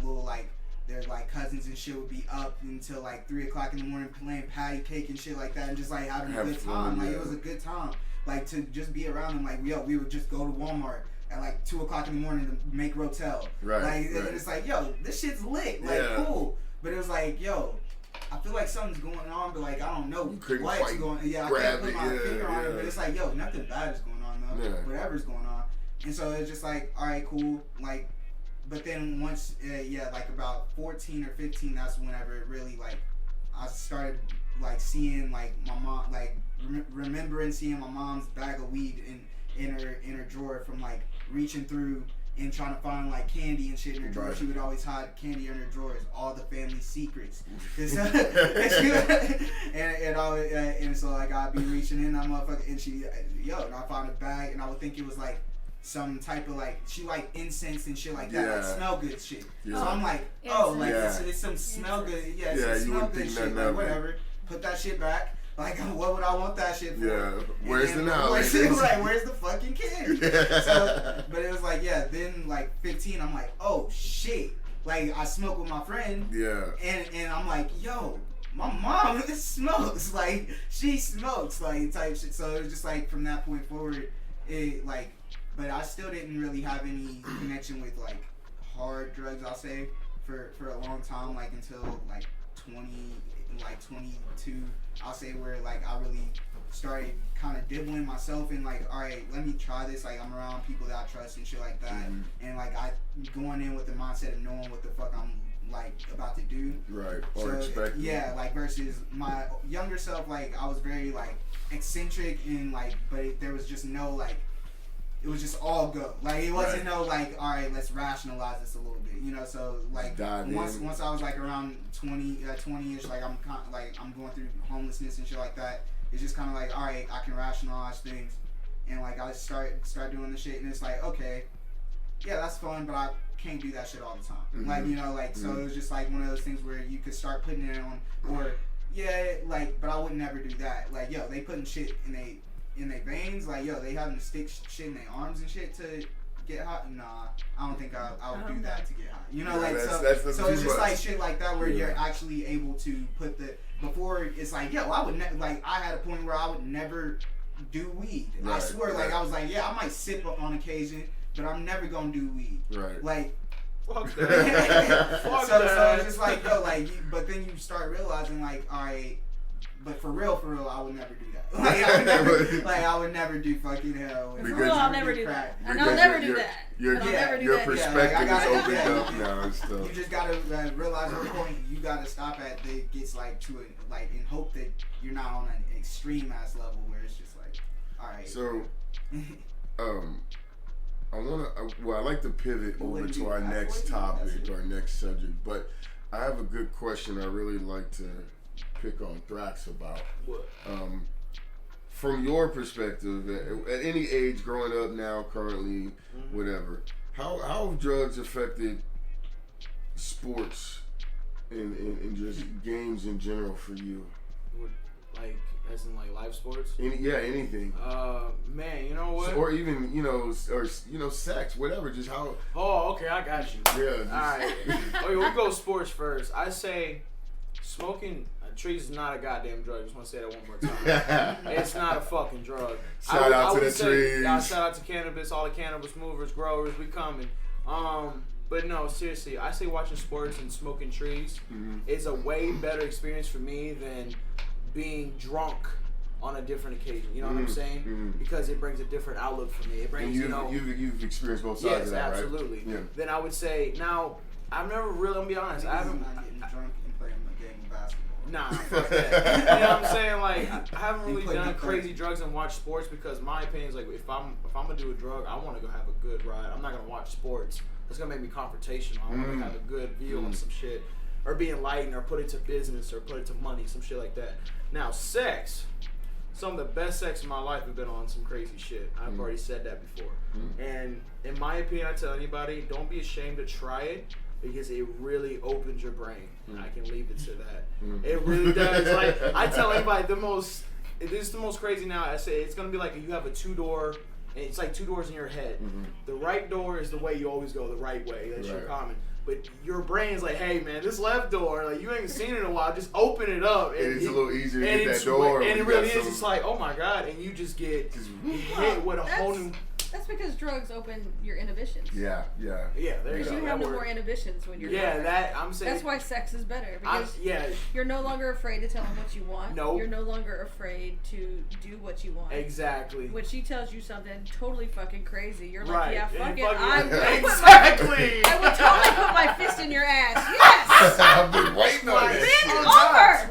Speaker 5: little like their like cousins and shit would be up until like 3 o'clock in the morning playing patty cake and shit like that, and just like having a good time. Like it was a good time. Like to just be around them. Like we would just go to Walmart at like 2 o'clock in the morning to make Rotel. And it's like yo, this shit's lit. Like cool. But it was like yo. I feel like something's going on, but like I don't know what's going on. Yeah, I can't put my finger on it, but it's like, yo, nothing bad is going on though. Yeah. Whatever's going on. And so it's just like, alright, cool. Like, but then once, like about 14 or 15, that's whenever it really like, I started like seeing like my mom, like remembering seeing my mom's bag of weed in her drawer from like reaching through and trying to find like candy and shit in her drawer.
Speaker 3: Right.
Speaker 5: She would always hide candy in her drawers, all the family secrets. and so like I'd be reaching in, that motherfucker, and and I found a bag, and I would think it was like some type of like, she like incense and shit like that, like smell good shit. So I'm like, oh, like it's some smell good, some smell good shit, like whatever. Put that shit back. Like, what would I want that shit for?
Speaker 3: Yeah, where's the knowledge?
Speaker 5: Where's the fucking kid? So, but it was like, then like 15, I'm like, oh shit. Like, I smoke with my friend. Yeah. And I'm like, yo, my mom smokes. Like, she smokes, like, type shit. So it was just like, from that point forward, it like, but I still didn't really have any connection with like hard drugs, I'll say, for a long time, like until like 22, I'll say, where like I really started kind of dibbling myself and like, all right, let me try this. Like, I'm around people that I trust and shit like that, and like I going in with the mindset of knowing what the fuck I'm like about to do, right? Or expecting. Yeah, like versus my younger self, like I was very like eccentric and like, but there was just no like, it was just all go. Like it wasn't no like, all right, let's rationalize this a little bit, you know. So like once I was like around 20-ish, like I'm going through homelessness and shit like that. It's just kind of like, all right, I can rationalize things, and like I start doing the shit, and it's like, okay, yeah, that's fun, but I can't do that shit all the time. Mm-hmm. Like, you know, like so it was just like one of those things where you could start putting it on, or like, but I would never do that. Like, yo, they putting shit in their veins, like, yo, they having to stick shit in their arms and shit to get hot. Nah, I don't think I would do that to get hot. You know, like so it's just like shit like that where you're actually able to put the. Before it's like, yo, I would like I had a point where I would never do weed. Right, I swear, like I was like, yeah, I might sip on occasion, but I'm never gonna do weed. Right. Like, fuck that. So it's just like, yo, like, but then you start realizing, like, all right, but for real, I would never do that. Like I would never do fucking heroin.
Speaker 1: For real, I'll never do that. And I'll never do that.
Speaker 3: Your perspective is opened up now and stuff.
Speaker 5: You just gotta realize at a point you gotta stop at that it gets like to it, like in hope that you're not on an extreme ass level where it's just like, all right.
Speaker 3: So, I'd like to pivot over to our next topic, our next subject, but I have a good question I really like to pick on Thrax about. What? From your perspective, at any age, growing up now, currently, whatever, how have drugs affected sports and just games in general for you?
Speaker 6: Like, as in like live sports?
Speaker 3: Anything.
Speaker 6: Man, you know what?
Speaker 3: Or even, sex, whatever, just how.
Speaker 6: Oh, okay, I got you.
Speaker 5: Yeah.
Speaker 6: Alright. Okay, we'll go sports first. I say smoking trees is not a goddamn drug. I just want to say that one more time. It's not a fucking drug.
Speaker 3: Shout out to the trees.
Speaker 6: Shout out to cannabis, all the cannabis movers, growers, we coming. But no, seriously, I say watching sports and smoking trees is a way better experience for me than being drunk on a different occasion. You know what I'm saying? Because it brings a different outlook for me. It brings,
Speaker 3: you've experienced both sides of that,
Speaker 6: right? Yes, absolutely.
Speaker 3: Yeah.
Speaker 6: Then I would say, now, I've never really, I'm gonna be honest, I haven't.
Speaker 5: Not getting drunk and playing a game of basketball.
Speaker 6: Nah, fuck that. You know what I'm saying? Like, I haven't really done crazy drugs and watched sports because my opinion is like, if I'm gonna do a drug, I want to go have a good ride. I'm not gonna watch sports. It's gonna make me confrontational. I want to have a good view on some shit, or be enlightened, or put it to business, or put it to money, some shit like that. Now, sex. Some of the best sex in my life have been on some crazy shit. I've already said that before. And in my opinion, I tell anybody, don't be ashamed to try it. Because it really opens your brain. I can leave it to that. It really does. Like, I tell anybody, this is the most crazy now. I say it's gonna be like you have a 2-door, and it's like 2 doors in your head. The right door is the way you always go, the right way. That's your common. But your brain's like, hey man, this left door, like you ain't seen it in a while. Just open it up.
Speaker 3: And it's a little easier to get that door.
Speaker 6: And it really is. It's like, oh my god, and you just get hit with a whole new.
Speaker 1: That's because drugs open your inhibitions.
Speaker 3: Yeah.
Speaker 6: There you go.
Speaker 1: Because you have no more inhibitions when you're drunk.
Speaker 6: I'm saying.
Speaker 1: That's why sex is better. Because you're no longer afraid to tell him what you want.
Speaker 6: Nope.
Speaker 1: You're no longer afraid to do what you want.
Speaker 6: Exactly.
Speaker 1: When she tells you something totally fucking crazy, you're like,
Speaker 6: right.
Speaker 1: yeah, fuck it.
Speaker 6: I will
Speaker 1: totally put my fist in your ass. Yes.
Speaker 3: I've been waiting on this.
Speaker 1: Over.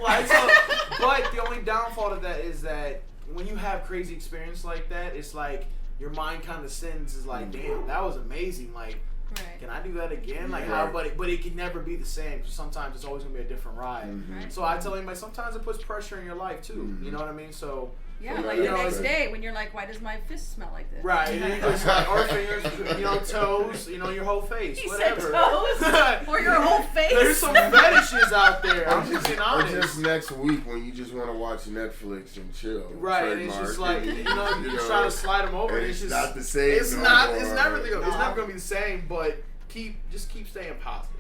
Speaker 6: But the only downfall of that is that when you have crazy experience like that, it's like your mind kind of sends is like, damn, that was amazing. Like,
Speaker 1: Right.
Speaker 6: can I do that again? Like,
Speaker 3: Right.
Speaker 6: how? But it can never be the same. Sometimes it's always gonna be a different ride.
Speaker 1: Right.
Speaker 6: So I tell anybody, sometimes it puts pressure in your life too. You know what I mean? So
Speaker 1: Yeah,
Speaker 3: So
Speaker 1: like
Speaker 3: you
Speaker 1: the
Speaker 3: know,
Speaker 1: next
Speaker 3: it's-
Speaker 1: day when you're like, why does my fist smell like this?
Speaker 6: right, and then it's like, or fingers, toes, your whole face,
Speaker 1: He
Speaker 6: whatever.
Speaker 1: said toes or your whole face.
Speaker 6: There's some fetishes out there. I'm just being
Speaker 3: Or
Speaker 6: honest.
Speaker 3: just next week when you just want to watch Netflix and chill.
Speaker 6: Right, and it's just like you try to slide them over, and it's just
Speaker 3: not the same.
Speaker 6: It's
Speaker 3: no
Speaker 6: not.
Speaker 3: more.
Speaker 6: It's never. It's never gonna be the same. But keep staying positive.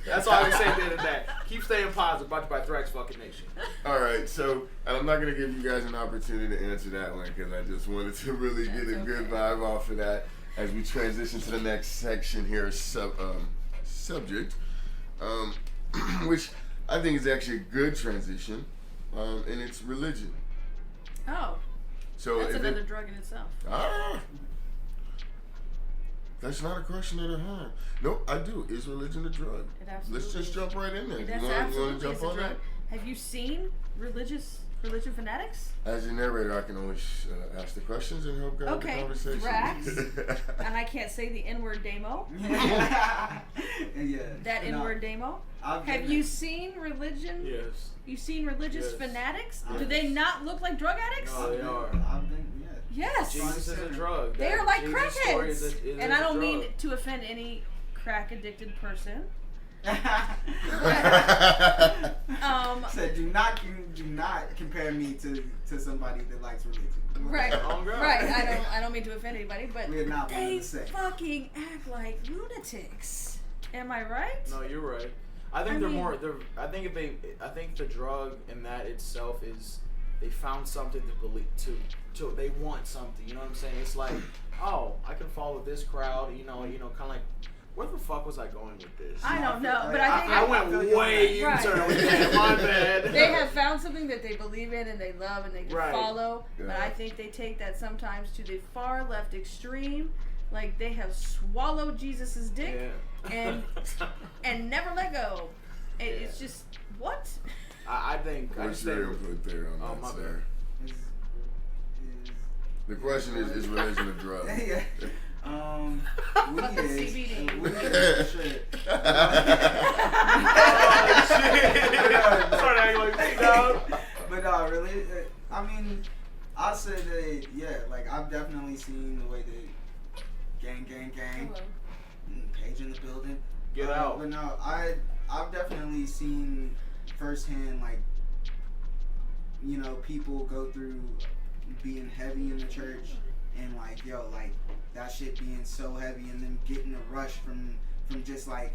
Speaker 6: That's all I can say at the end of that. Keep staying positive. Brought to you by Thrax fucking Nation.
Speaker 3: All right, so and I'm not gonna give you guys an opportunity to answer that one because I just wanted to really get a good vibe off of that as we transition to the next section here, subject, which I think is actually a good transition, and it's religion.
Speaker 1: Oh,
Speaker 3: So
Speaker 1: that's
Speaker 3: if
Speaker 1: another
Speaker 3: it,
Speaker 1: drug in itself.
Speaker 3: That's not a question that I had. No, I do. Is religion a drug?
Speaker 1: It absolutely
Speaker 3: Let's just
Speaker 1: is.
Speaker 3: jump right in there.
Speaker 1: That's
Speaker 3: You want to
Speaker 1: absolutely
Speaker 3: jump
Speaker 1: is a
Speaker 3: on
Speaker 1: drug.
Speaker 3: that?
Speaker 1: Have you seen religion fanatics?
Speaker 3: As your narrator, I can always ask the questions and help guide
Speaker 1: Okay,
Speaker 3: the conversation.
Speaker 1: Drax. And I can't say the N-word demo.
Speaker 5: Yeah.
Speaker 1: That N-word demo. Have you seen religion?
Speaker 6: Yes.
Speaker 1: You seen religious
Speaker 6: Yes.
Speaker 1: fanatics?
Speaker 6: Yes.
Speaker 1: Do they not look like drug addicts?
Speaker 6: No, they are.
Speaker 1: Yes.
Speaker 6: Jesus is a drug.
Speaker 1: They are like
Speaker 6: Jesus' story
Speaker 1: crackheads.
Speaker 6: is
Speaker 1: And
Speaker 6: a
Speaker 1: I don't
Speaker 6: drug.
Speaker 1: mean to offend any crack addicted person.
Speaker 5: So do not compare me to somebody that likes religion.
Speaker 1: Right.
Speaker 6: Oh, God.
Speaker 1: Right. I don't mean to offend anybody, but
Speaker 5: We're not one
Speaker 1: they
Speaker 5: and the same.
Speaker 1: fucking act like lunatics. Am I right?
Speaker 6: No, you're right. I think
Speaker 1: I
Speaker 6: they're
Speaker 1: mean-
Speaker 6: more. I think the drug in that itself is they found something to believe to they want something. You know what I'm saying? It's like, oh, I can follow this crowd. Kind of like, where the fuck was I going with this?
Speaker 1: I don't know, but I think
Speaker 6: I went way
Speaker 1: Right.
Speaker 6: U-turn with that. My bad.
Speaker 1: they have found something that they believe in and they love and they can
Speaker 6: Right.
Speaker 1: follow. But
Speaker 3: Yeah.
Speaker 1: I think they take that sometimes to the far left extreme. Like they have swallowed Jesus's dick
Speaker 6: Yeah.
Speaker 1: and never let go. It's just what?
Speaker 6: I think I
Speaker 3: What's
Speaker 6: just
Speaker 3: your
Speaker 6: think
Speaker 3: input there on
Speaker 6: Oh,
Speaker 3: that,
Speaker 6: my
Speaker 3: sir?
Speaker 5: Is-
Speaker 3: The question is religion a drug?
Speaker 5: yeah. Weed
Speaker 1: Fucking
Speaker 5: is.
Speaker 1: CBD.
Speaker 5: Weed is for sure.
Speaker 6: Oh, shit. Start acting like me, dog.
Speaker 5: But really, I mean, I say that, yeah, like I've definitely seen the way that gang.
Speaker 1: Hello.
Speaker 5: Paige in the building.
Speaker 6: Get out.
Speaker 5: But no, I've definitely seen firsthand, like, people go through being heavy in the church and like, like that shit being so heavy and then getting a rush from just like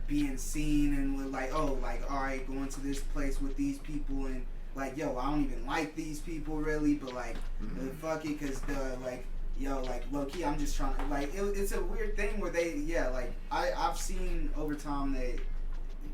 Speaker 5: being seen and with like, oh, like, all right, going to this place with these people and like, I don't even like these people really, but like, fuck it, cause like, like low key, I'm just trying to like, it's a weird thing where they, like, I've seen over time that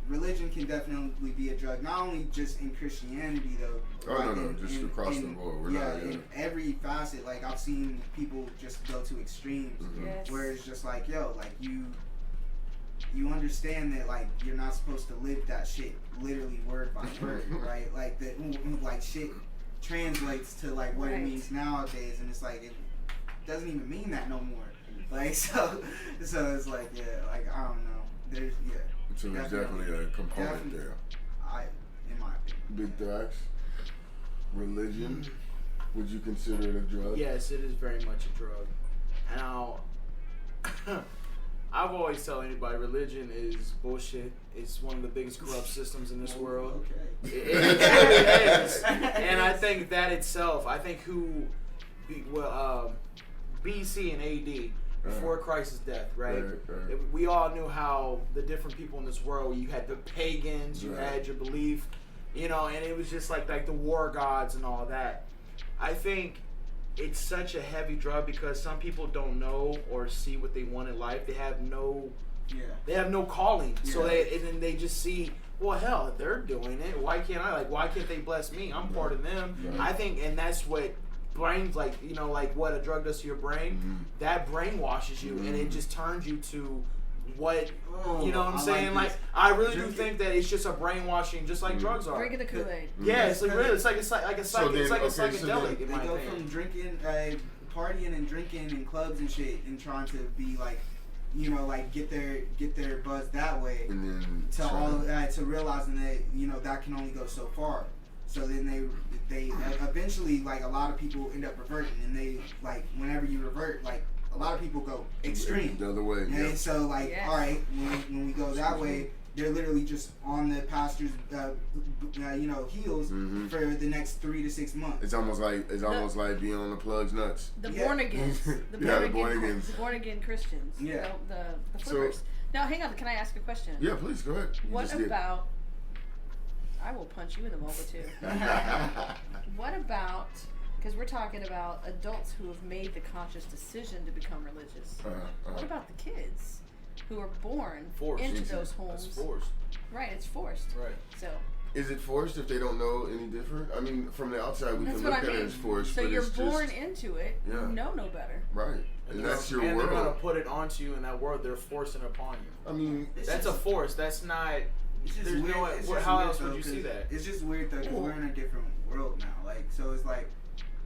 Speaker 5: religion can definitely be a drug, not only just in Christianity though.
Speaker 3: Oh,
Speaker 5: like
Speaker 3: no, just across the board. We're not,
Speaker 5: in every facet. Like I've seen people just go to extremes,
Speaker 1: Yes.
Speaker 5: where it's just like, like you understand that like you're not supposed to live that shit literally word by word, right? Like that, like shit translates to like what it
Speaker 1: Right.
Speaker 5: means nowadays, and it's like it doesn't even mean that no more. Like so it's like like I don't know. There's
Speaker 3: So there's definitely a component there.
Speaker 5: In my opinion.
Speaker 3: Big Thrax, religion, would you consider it a drug?
Speaker 6: Yes, it is very much a drug. Now, I've always tell anybody religion is bullshit. It's one of the biggest corrupt systems in this world.
Speaker 5: Okay.
Speaker 6: It truly is. And I think that itself, BC and AD, before Christ's death, right?
Speaker 3: Right.
Speaker 6: We all knew how the different people in this world, you had the pagans, you
Speaker 3: Right.
Speaker 6: had your belief, and it was just like the war gods and all that. I think it's such a heavy drug because some people don't know or see what they want in life. They have no calling. So then they just see, well, hell, they're doing it. Why can't I? Like, why can't they bless me? I'm part of them.
Speaker 3: Right.
Speaker 6: I think, and that's what brains, like what a drug does to your brain. That brainwashes you, and it just turns you to what you know what I'm saying. Like I really do think that it's just a brainwashing, just like drugs are.
Speaker 1: Drinking the Kool-Aid.
Speaker 6: Yeah, it's like really, it's like a
Speaker 3: So then,
Speaker 6: psychedelic in
Speaker 5: They
Speaker 6: my
Speaker 5: go
Speaker 6: opinion.
Speaker 5: from drinking, partying and drinking in clubs and shit and trying to be like, you know, like get their buzz that way.
Speaker 3: And then
Speaker 5: To realizing that, you know, that can only go so far. So then they eventually, like, a lot of people end up reverting, and they, like, whenever you revert, like, a lot of people go extreme.
Speaker 3: The other way.
Speaker 5: And
Speaker 3: Yeah.
Speaker 5: so, like,
Speaker 1: Yes.
Speaker 5: all right, when we go that way, they're literally just on the pastor's, you know, heels
Speaker 3: Mhm.
Speaker 5: for the next 3 to 6 months.
Speaker 3: It's almost like being on the plug's nuts.
Speaker 1: The
Speaker 5: Yeah.
Speaker 1: born again,
Speaker 3: Yeah, the born agains.
Speaker 1: the born again Christians.
Speaker 5: Yeah.
Speaker 1: The
Speaker 3: So-
Speaker 1: flippers. Now, hang on. Can I ask a question?
Speaker 3: Yeah, please go ahead. You
Speaker 1: What
Speaker 3: just did.
Speaker 1: about? I will punch you in the vulva too. What about? Because we're talking about adults who have made the conscious decision to become religious. What about the kids who are born
Speaker 6: Forced.
Speaker 1: into
Speaker 3: Easy.
Speaker 1: those homes?
Speaker 6: That's forced.
Speaker 1: Right, it's forced.
Speaker 6: Right.
Speaker 1: So
Speaker 3: Is it forced if they don't know any different? I mean, from the outside we
Speaker 1: that's
Speaker 3: can
Speaker 1: what
Speaker 3: look
Speaker 1: I
Speaker 3: at
Speaker 1: mean.
Speaker 3: it as forced,
Speaker 1: So
Speaker 3: but
Speaker 1: you're
Speaker 3: it's
Speaker 1: born
Speaker 3: just
Speaker 1: into it.
Speaker 3: Yeah.
Speaker 1: You know no better.
Speaker 3: right, and that's your
Speaker 6: and they're gonna
Speaker 3: world.
Speaker 6: put it onto you in that world. They're forcing it upon you.
Speaker 3: I mean,
Speaker 6: That's a force. That's not.
Speaker 5: It's just
Speaker 6: There's
Speaker 5: weird.
Speaker 6: no.
Speaker 5: It's
Speaker 6: How
Speaker 5: just weird,
Speaker 6: else
Speaker 5: though,
Speaker 6: would you see
Speaker 5: 'cause
Speaker 6: that?
Speaker 5: It's just weird though, because we're in a different world now. Like, so it's like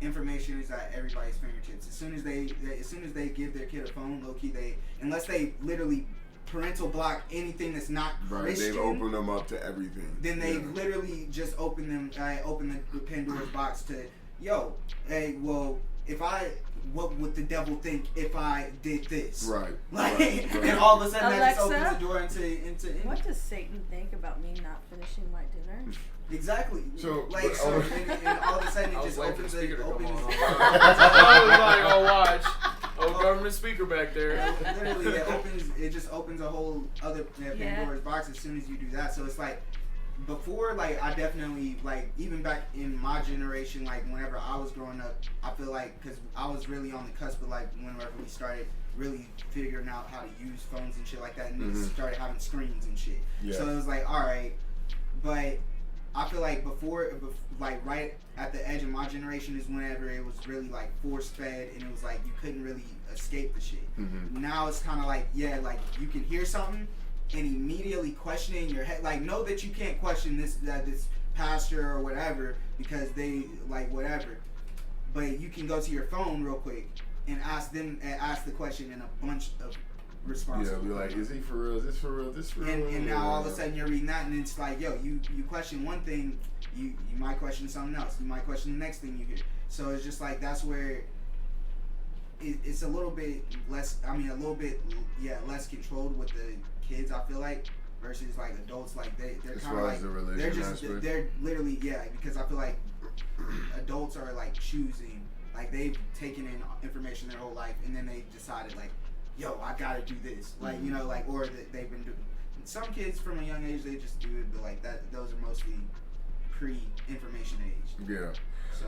Speaker 5: information is at everybody's fingertips. As soon as they give their kid a phone, low key unless they literally parental block anything that's not
Speaker 3: right,
Speaker 5: Christian,
Speaker 3: they've opened them up to everything.
Speaker 5: then they literally just open the Pandora's box to, yo, hey, well, what would the devil think if I did this?
Speaker 3: Right.
Speaker 5: Like,
Speaker 3: right.
Speaker 5: and all of a sudden that just
Speaker 1: Alexa?
Speaker 5: opens the door into
Speaker 1: What does Satan think about me not finishing my dinner?
Speaker 5: exactly.
Speaker 3: So,
Speaker 5: like,
Speaker 3: but-
Speaker 5: so and all of a sudden
Speaker 6: I
Speaker 5: it
Speaker 6: was
Speaker 5: just
Speaker 6: waiting for
Speaker 5: opens
Speaker 6: the speaker to come
Speaker 5: opens.
Speaker 6: on. I was like, oh, watch. Oh, government speaker back there.
Speaker 5: Literally, it just opens a whole other Pandora's box as soon as you do that. So it's like, before, like, I definitely, like, even back in my generation, like, whenever I was growing up, I feel like, because I was really on the cusp of, like, whenever we started really figuring out how to use phones and shit like that, and we started having screens and shit.
Speaker 3: Yeah.
Speaker 5: So it was like, all right, but I feel like like, right at the edge of my generation is whenever it was really, like, force-fed, and it was like, you couldn't really escape the shit. Now it's kind of like, yeah, like, you can hear something, and immediately question it in your head. Like, know that you can't question this pastor or whatever because they, like, whatever. But you can go to your phone real quick and ask the question in a bunch of responses.
Speaker 3: Yeah, be like, is he for real? Is this for real? Is this for real?
Speaker 5: And now all of a sudden you're reading that, and it's like, yo, you question one thing, you might question something else. You might question the next thing you hear. So it's just like, that's where it's a little bit less. I mean, a little bit, less controlled with the kids, I feel like, versus like adults. Like they're
Speaker 3: As
Speaker 5: kind
Speaker 3: far
Speaker 5: of
Speaker 3: as
Speaker 5: like
Speaker 3: the religion
Speaker 5: they're just
Speaker 3: aspect?
Speaker 5: they're literally because I feel like adults are like choosing, like they've taken in information their whole life, and then they decided like, yo, I gotta do this, like, you know, like, or they've been doing. Some kids from a young age they just do it, but like that, those are mostly pre-information age.
Speaker 3: Yeah.
Speaker 5: So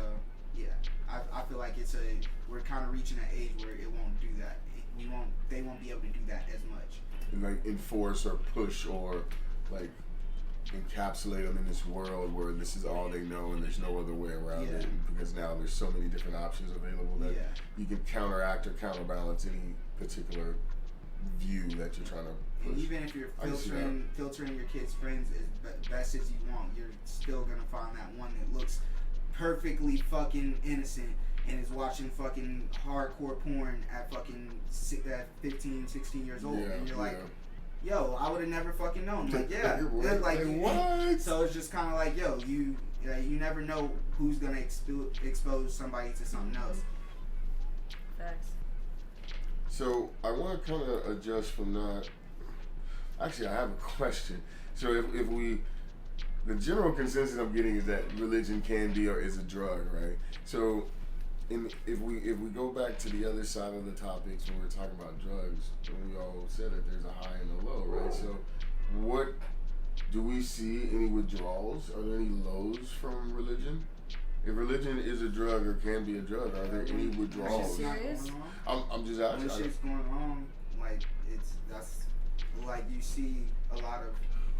Speaker 5: yeah, I feel like we're kind of reaching an age where it won't do that. They won't be able to do that as much.
Speaker 3: And like enforce or push or like encapsulate them in this world where this is all they know and there's no other way around it, because now there's so many different options available that you can counteract or counterbalance any particular view that you're trying to push.
Speaker 5: And even if you're
Speaker 3: I can see that.
Speaker 5: filtering your kids' friends as best as you want, you're still gonna find that one that looks perfectly fucking innocent and is watching fucking hardcore porn at fucking 15, 16 years old, and you're like, yo, I would have never fucking known. Like, yeah, like
Speaker 3: what?
Speaker 5: So it's just kind of like, yo, you never know who's gonna expose somebody to something else.
Speaker 1: Facts.
Speaker 3: So I want to kind of adjust from that. Actually, I have a question. So if we, the general consensus I'm getting is that religion can be or is a drug, right? So if we go back to the other side of the topics when we're talking about drugs, and we all said that there's a high and a low, right? So what do we see any withdrawals? Are there any lows from religion? If religion is a drug or can be a drug, are there any withdrawals?
Speaker 1: Serious?
Speaker 3: I'm just
Speaker 5: When
Speaker 3: asking.
Speaker 5: shit's going wrong, like that's like you see a lot of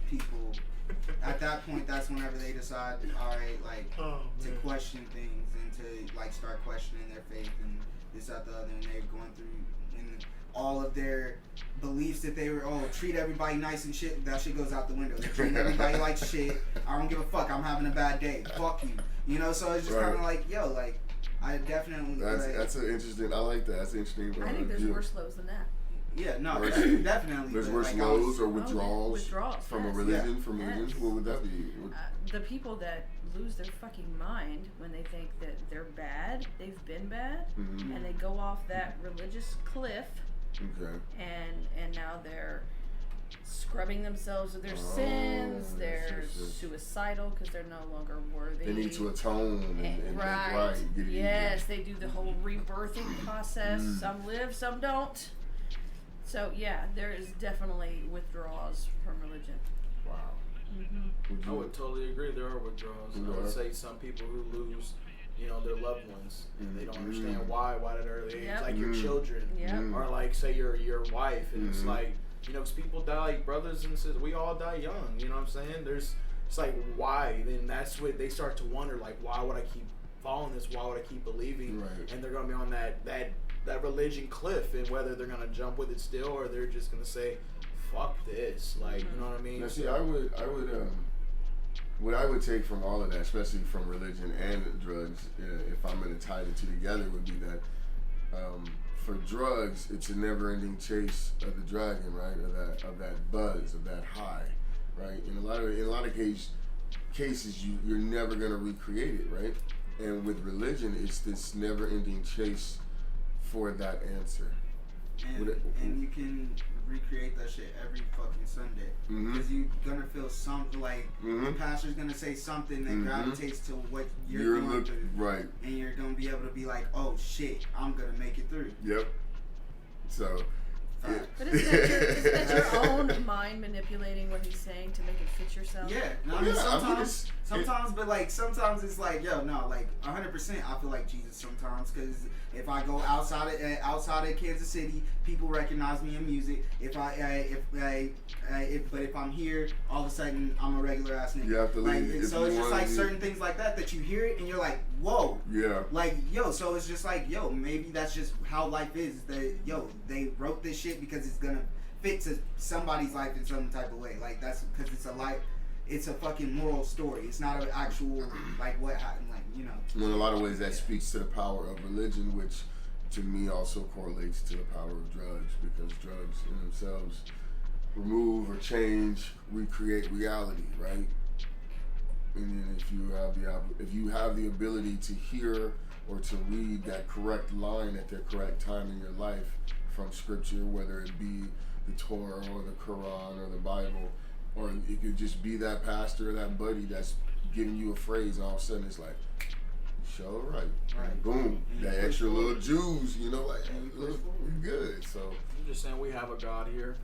Speaker 5: people. At that point, that's whenever they decide, all right, like to question things and to like start questioning their faith and this, that, the other, and they're going through and all of their beliefs that they were treat everybody nice and shit. That shit goes out the window. They treat everybody like shit. I don't give a fuck. I'm having a bad day. Fuck you. You know. So it's just kind of like, yo, like I definitely.
Speaker 3: That's an interesting. I like that. That's an interesting.
Speaker 1: I think there's
Speaker 3: view.
Speaker 1: worse lows than that.
Speaker 5: Yeah, no,
Speaker 3: Worse-
Speaker 5: definitely.
Speaker 3: There's
Speaker 5: but,
Speaker 3: worse
Speaker 5: like,
Speaker 3: lows or withdrawals,
Speaker 1: withdrawals
Speaker 3: from
Speaker 1: yes.
Speaker 3: a religion.
Speaker 5: Yeah.
Speaker 3: From religion,
Speaker 1: Yes.
Speaker 3: what would that be?
Speaker 1: The people that lose their fucking mind when they think that they're bad, they've been bad,
Speaker 3: Mm-hmm.
Speaker 1: and they go off that religious cliff,
Speaker 3: Okay.
Speaker 1: and now they're scrubbing themselves of their sins.
Speaker 3: yes,
Speaker 1: They're
Speaker 3: yes.
Speaker 1: suicidal because they're no longer worthy.
Speaker 3: They need to atone and
Speaker 1: right.
Speaker 3: get it
Speaker 1: Yes, they do the whole rebirthing process.
Speaker 3: Mm.
Speaker 1: Some live, some don't. So yeah, there is definitely withdrawals from religion.
Speaker 3: Wow.
Speaker 1: Mm-hmm.
Speaker 3: Would
Speaker 6: I
Speaker 3: you-
Speaker 6: would totally agree. There are withdrawals. I would say some people who lose, their loved ones, and they don't understand why at an early age.
Speaker 1: Yep.
Speaker 6: Like your children,
Speaker 1: Yep.
Speaker 6: or like say your wife, and it's like, because people die, like brothers and sisters. We all die young. You know what I'm saying? It's like, why? Then that's what they start to wonder. Like, why would I keep following this? Why would I keep believing?
Speaker 3: Right.
Speaker 6: And they're gonna be on that religion cliff, and whether they're gonna jump with it still, or they're just gonna say, fuck this. Like, you know what I mean?
Speaker 3: Now, see, I would, what I would take from all of that, especially from religion and drugs, if I'm going to tie the two together, would be that for drugs, it's a never-ending chase of the dragon, right? Of that buzz, of that high, right? In a lot of cases, you're never going to recreate it, right? And with religion, it's this never-ending chase for that answer.
Speaker 5: And you can recreate that shit every fucking Sunday. Because you're gonna feel something like the pastor's gonna say something that gravitates to what you're going through.
Speaker 3: Right.
Speaker 5: And you're gonna be able to be like, oh shit, I'm gonna make it through.
Speaker 3: Yep. So.
Speaker 1: But isn't that your own mind manipulating what he's saying to make it fit yourself?
Speaker 5: Yeah. No, I mean, sometimes, but like sometimes it's like, yo, no, like 100%. I feel like Jesus sometimes, because if I go outside of Kansas City, people recognize me in music. If I'm here, all of a sudden I'm a regular ass nigga.
Speaker 3: You have to leave.
Speaker 5: Like, so it's just like certain things like that you hear it and you're like, whoa.
Speaker 3: Yeah.
Speaker 5: Like, yo, so it's just like, yo, maybe that's just how life is. That, yo, they wrote this shit because it's gonna fit to somebody's life in some type of way. Like, that's because it's a fucking moral story. It's not an actual, like, what happened, like,
Speaker 3: In a lot of ways, that speaks to the power of religion, which to me also correlates to the power of drugs, because drugs in themselves remove or change, recreate reality, right? And then if you have the ability to hear or to read that correct line at the correct time in your life from scripture, whether it be the Torah or the Quran or the Bible, or it could just be that pastor or that buddy that's giving you a phrase, and all of a sudden it's like, sure, right. Boom, that extra little juice, like, look, we good. So
Speaker 6: I'm just saying, we have a God here.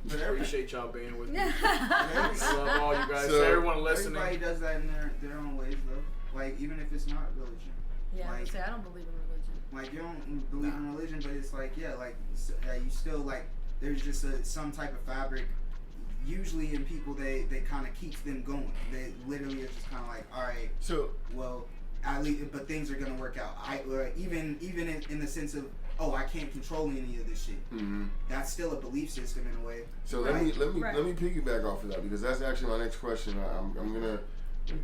Speaker 5: But
Speaker 6: Appreciate y'all being with me.
Speaker 5: I
Speaker 6: love all you guys.
Speaker 3: So,
Speaker 6: everyone listening.
Speaker 5: Everybody does that in their own ways, though. Like, even if it's not religion.
Speaker 1: Yeah,
Speaker 5: like,
Speaker 1: I would say I don't believe in religion.
Speaker 5: Like, you don't believe in religion, but it's like, yeah, like, you still, like, there's just some type of fabric. Usually in people, they kind of keeps them going. They literally are just kind of like, all right,
Speaker 3: So,
Speaker 5: well, at least, but things are gonna work out. Even in the sense of, oh, I can't control any of this shit. That's still a belief system in a way.
Speaker 3: so let me piggyback off of that, because that's actually my next question. I'm gonna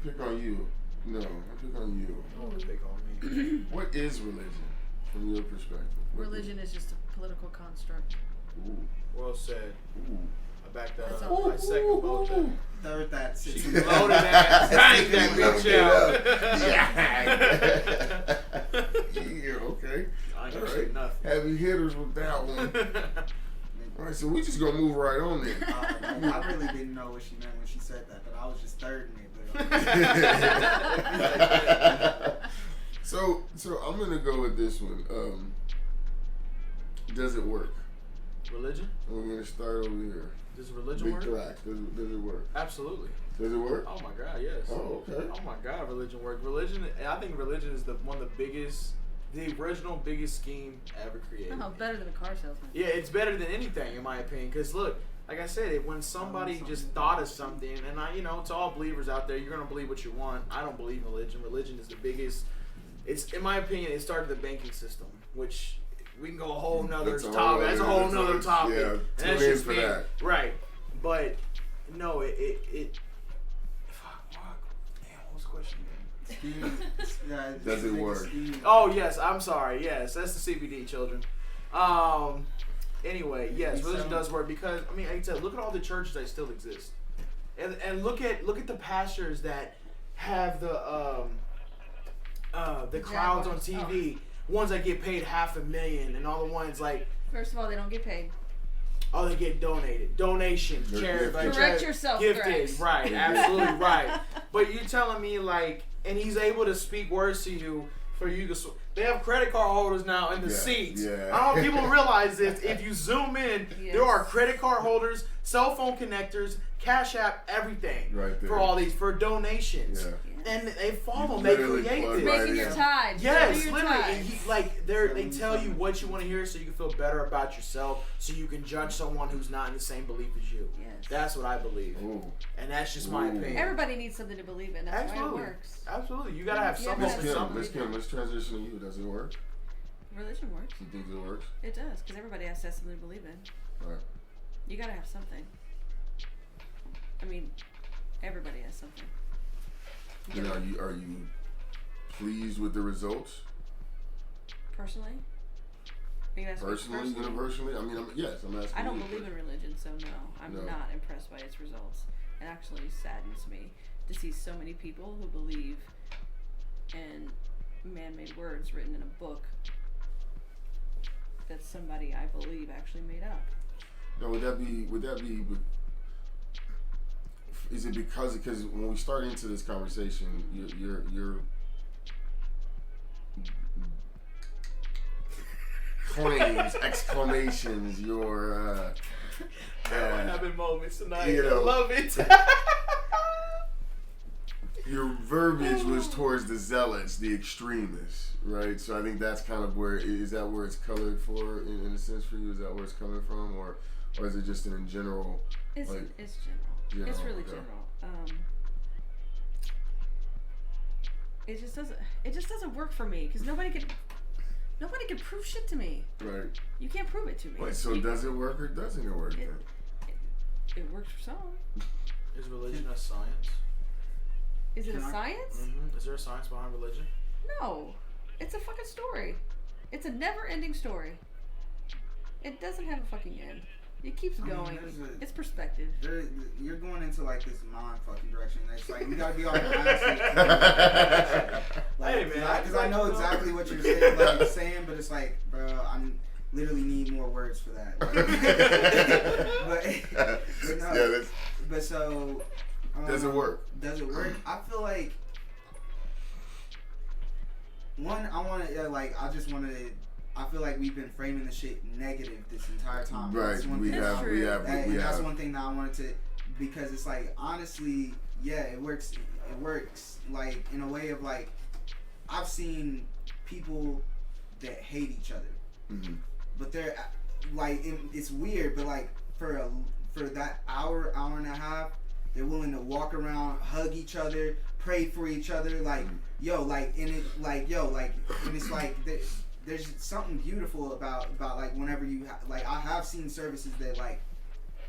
Speaker 3: pick on you. No, I'll pick on you.
Speaker 6: Don't pick on me.
Speaker 3: What is religion from your perspective?
Speaker 1: Religion is just a political construct.
Speaker 3: Ooh.
Speaker 6: Well said.
Speaker 3: Ooh.
Speaker 6: I back that
Speaker 1: That's
Speaker 6: up.
Speaker 1: all.
Speaker 6: I second both that.
Speaker 5: Third, that
Speaker 6: She
Speaker 5: shit.
Speaker 6: loaded that. Bang that bitch out.
Speaker 3: Yeah, okay.
Speaker 6: I ain't gonna say nothing.
Speaker 3: Heavy hitters with that one. All right, so we just gonna move right on there.
Speaker 5: I really didn't know what she meant when she said that, but I was just thirding it.
Speaker 3: So I'm gonna go with this one. Does it work?
Speaker 6: Religion?
Speaker 3: We're gonna start over here.
Speaker 6: Does religion
Speaker 3: Big
Speaker 6: work?
Speaker 3: Thrax. Does it work?
Speaker 6: Absolutely.
Speaker 3: Does it work?
Speaker 6: Oh my God, yes.
Speaker 3: Oh, okay.
Speaker 6: Oh my God, religion works. I think religion is one of the biggest, the original biggest scheme ever created.
Speaker 1: Oh, better than a car salesman.
Speaker 6: Yeah, it's better than anything in my opinion. Cause look, like I said, when somebody just thought of something, and to all believers out there, you're gonna believe what you want. I don't believe in religion. Religion is the biggest. It's, in my opinion, it started the banking system, which we can go a whole nother topic. That's a whole nother topic.
Speaker 3: Yeah,
Speaker 6: and
Speaker 3: tune
Speaker 6: that's
Speaker 3: in
Speaker 6: just
Speaker 3: for
Speaker 6: me.
Speaker 3: that.
Speaker 6: Right, but no, it. Fuck. Damn, what was the question again?
Speaker 3: Does it work?
Speaker 6: Oh yes, I'm sorry. Yes, that's the CBD, children. Anyway, yes, religion does work because I mean, like I said, look at all the churches that still exist, and look at the pastors that have the crowds on TV, ones that get paid $500,000, and all the ones like.
Speaker 1: First of all, they don't get paid.
Speaker 6: Oh, they get donations, charity, like
Speaker 1: correct yourself,
Speaker 6: gifted, right? Absolutely right. But you telling me like, and he's able to speak words to you for you to. They have credit card holders now in the seats.
Speaker 3: Yeah.
Speaker 6: I don't know if people realize this. If you zoom in,
Speaker 1: Yes.
Speaker 6: there are credit card holders, cell phone connectors, Cash App, everything
Speaker 3: Right there.
Speaker 6: for all these for donations.
Speaker 3: Yeah.
Speaker 6: And they follow them.
Speaker 3: You
Speaker 6: They
Speaker 3: literally
Speaker 6: create
Speaker 3: plug
Speaker 6: this.
Speaker 3: right
Speaker 1: Making your
Speaker 3: in.
Speaker 1: tithes.
Speaker 6: Yes,
Speaker 1: Do your
Speaker 6: literally.
Speaker 1: tithes.
Speaker 6: And they tell you what you want to hear so you can feel better about yourself so you can judge someone who's not in the same belief as you.
Speaker 1: Yes.
Speaker 6: That's what I believe.
Speaker 3: Ooh.
Speaker 6: And that's just my
Speaker 3: Ooh.
Speaker 6: opinion.
Speaker 1: Everybody needs something to believe in. That's
Speaker 6: Absolutely.
Speaker 1: why it works.
Speaker 6: Absolutely. You gotta have
Speaker 1: Yeah,
Speaker 6: some
Speaker 1: but
Speaker 3: Miss
Speaker 6: hope in
Speaker 1: that's
Speaker 3: Kim,
Speaker 6: something.
Speaker 3: Miss Kim, let's transition to you. Does it work?
Speaker 1: Religion works.
Speaker 3: You think it works?
Speaker 1: It does, because everybody has to have something to believe in.
Speaker 3: Right.
Speaker 1: You gotta have something. I mean, everybody has something.
Speaker 3: Then are you pleased with the results?
Speaker 1: Personally? Are you asking me
Speaker 3: Personally,
Speaker 1: personally?
Speaker 3: universally? I mean, yes, I'm asking
Speaker 1: I don't
Speaker 3: you.
Speaker 1: believe in religion, so no. I'm
Speaker 3: No.
Speaker 1: not impressed by its results. It actually saddens me to see so many people who believe in man-made words written in a book that somebody I believe actually made up.
Speaker 3: Now, would that be? Is it because when we start into this conversation, you're claims, exclamations, your
Speaker 6: I'm having moments tonight.
Speaker 3: you know.
Speaker 6: I love it.
Speaker 3: your verbiage was towards the zealots, the extremists, right? So I think that's kind of where is that where it's colored for in a sense for you? Is that where it's coming from, or is it just in general?
Speaker 1: It's
Speaker 3: Like,
Speaker 1: it's general. It's
Speaker 3: general,
Speaker 1: really
Speaker 3: okay.
Speaker 1: general. It just doesn't work for me because nobody can prove shit to me.
Speaker 3: Right.
Speaker 1: You can't prove it to me.
Speaker 3: Wait, so does it work or doesn't it work?
Speaker 1: It,
Speaker 3: then?
Speaker 1: it works for some.
Speaker 6: Is religion a science?
Speaker 1: Is it a
Speaker 5: Can I-
Speaker 1: science?
Speaker 6: Mm-hmm. Is there a science behind religion?
Speaker 1: No. It's a fucking story. It's a never-ending story. It doesn't have a fucking end. It keeps
Speaker 5: I mean,
Speaker 1: going. It's perspective.
Speaker 5: You're going into like this mind-fucking direction. It's like we gotta be all honest. Like,
Speaker 6: Hey, man,
Speaker 5: because I know exactly what you're saying, but it's like, bro, I literally need more words for that. Like, but no.
Speaker 3: Yeah, that's,
Speaker 5: But so.
Speaker 3: does it work?
Speaker 5: Does it work? I feel like I feel like we've been framing the shit negative this entire time.
Speaker 3: Right.
Speaker 5: That's one
Speaker 3: We
Speaker 5: thing.
Speaker 3: have.
Speaker 5: That's one thing that I wanted to, because it's like honestly, yeah, it works. It works like in a way of like I've seen people that hate each other,
Speaker 3: Mm-hmm.
Speaker 5: but they're like it's weird, but like for that hour and a half, they're willing to walk around, hug each other, pray for each other, like yo, like in it, like yo, like and it's like there's something beautiful about like whenever you like I have seen services that like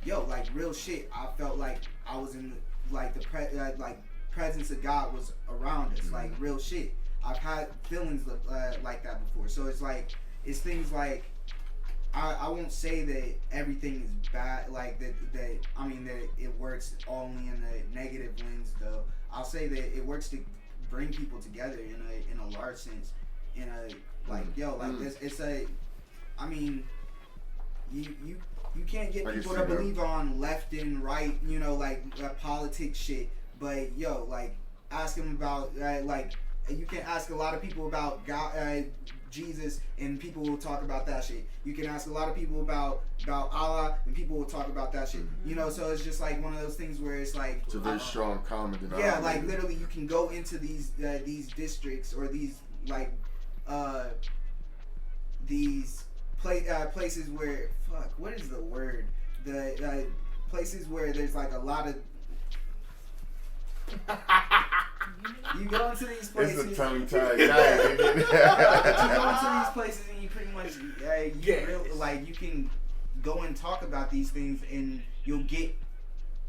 Speaker 5: yo, like real shit. I felt like I was in like the presence of God was around us, like real shit. I've had feelings like that before, so it's like it's things like I won't say that everything is bad, like that I mean that it works only in the negative lens though. I'll say that it works to bring people together in a large sense, in a like yo, like this it's a I mean you can't get people to believe on left and right, you know, like politics shit, but yo, like ask them about like you can ask a lot of people about God, Jesus, and people will talk about that shit. You can ask a lot of people about Allah, and people will talk about that shit. You know, so it's just like one of those things where it's like
Speaker 3: It's a very strong common denominator.
Speaker 5: yeah, like literally, you can go into these districts or these like these places where what is the word? The places where there's like a lot of you go into these places.
Speaker 3: It's a tongue tie.
Speaker 5: You go into these places and you pretty much like you can go and talk about these things and you'll get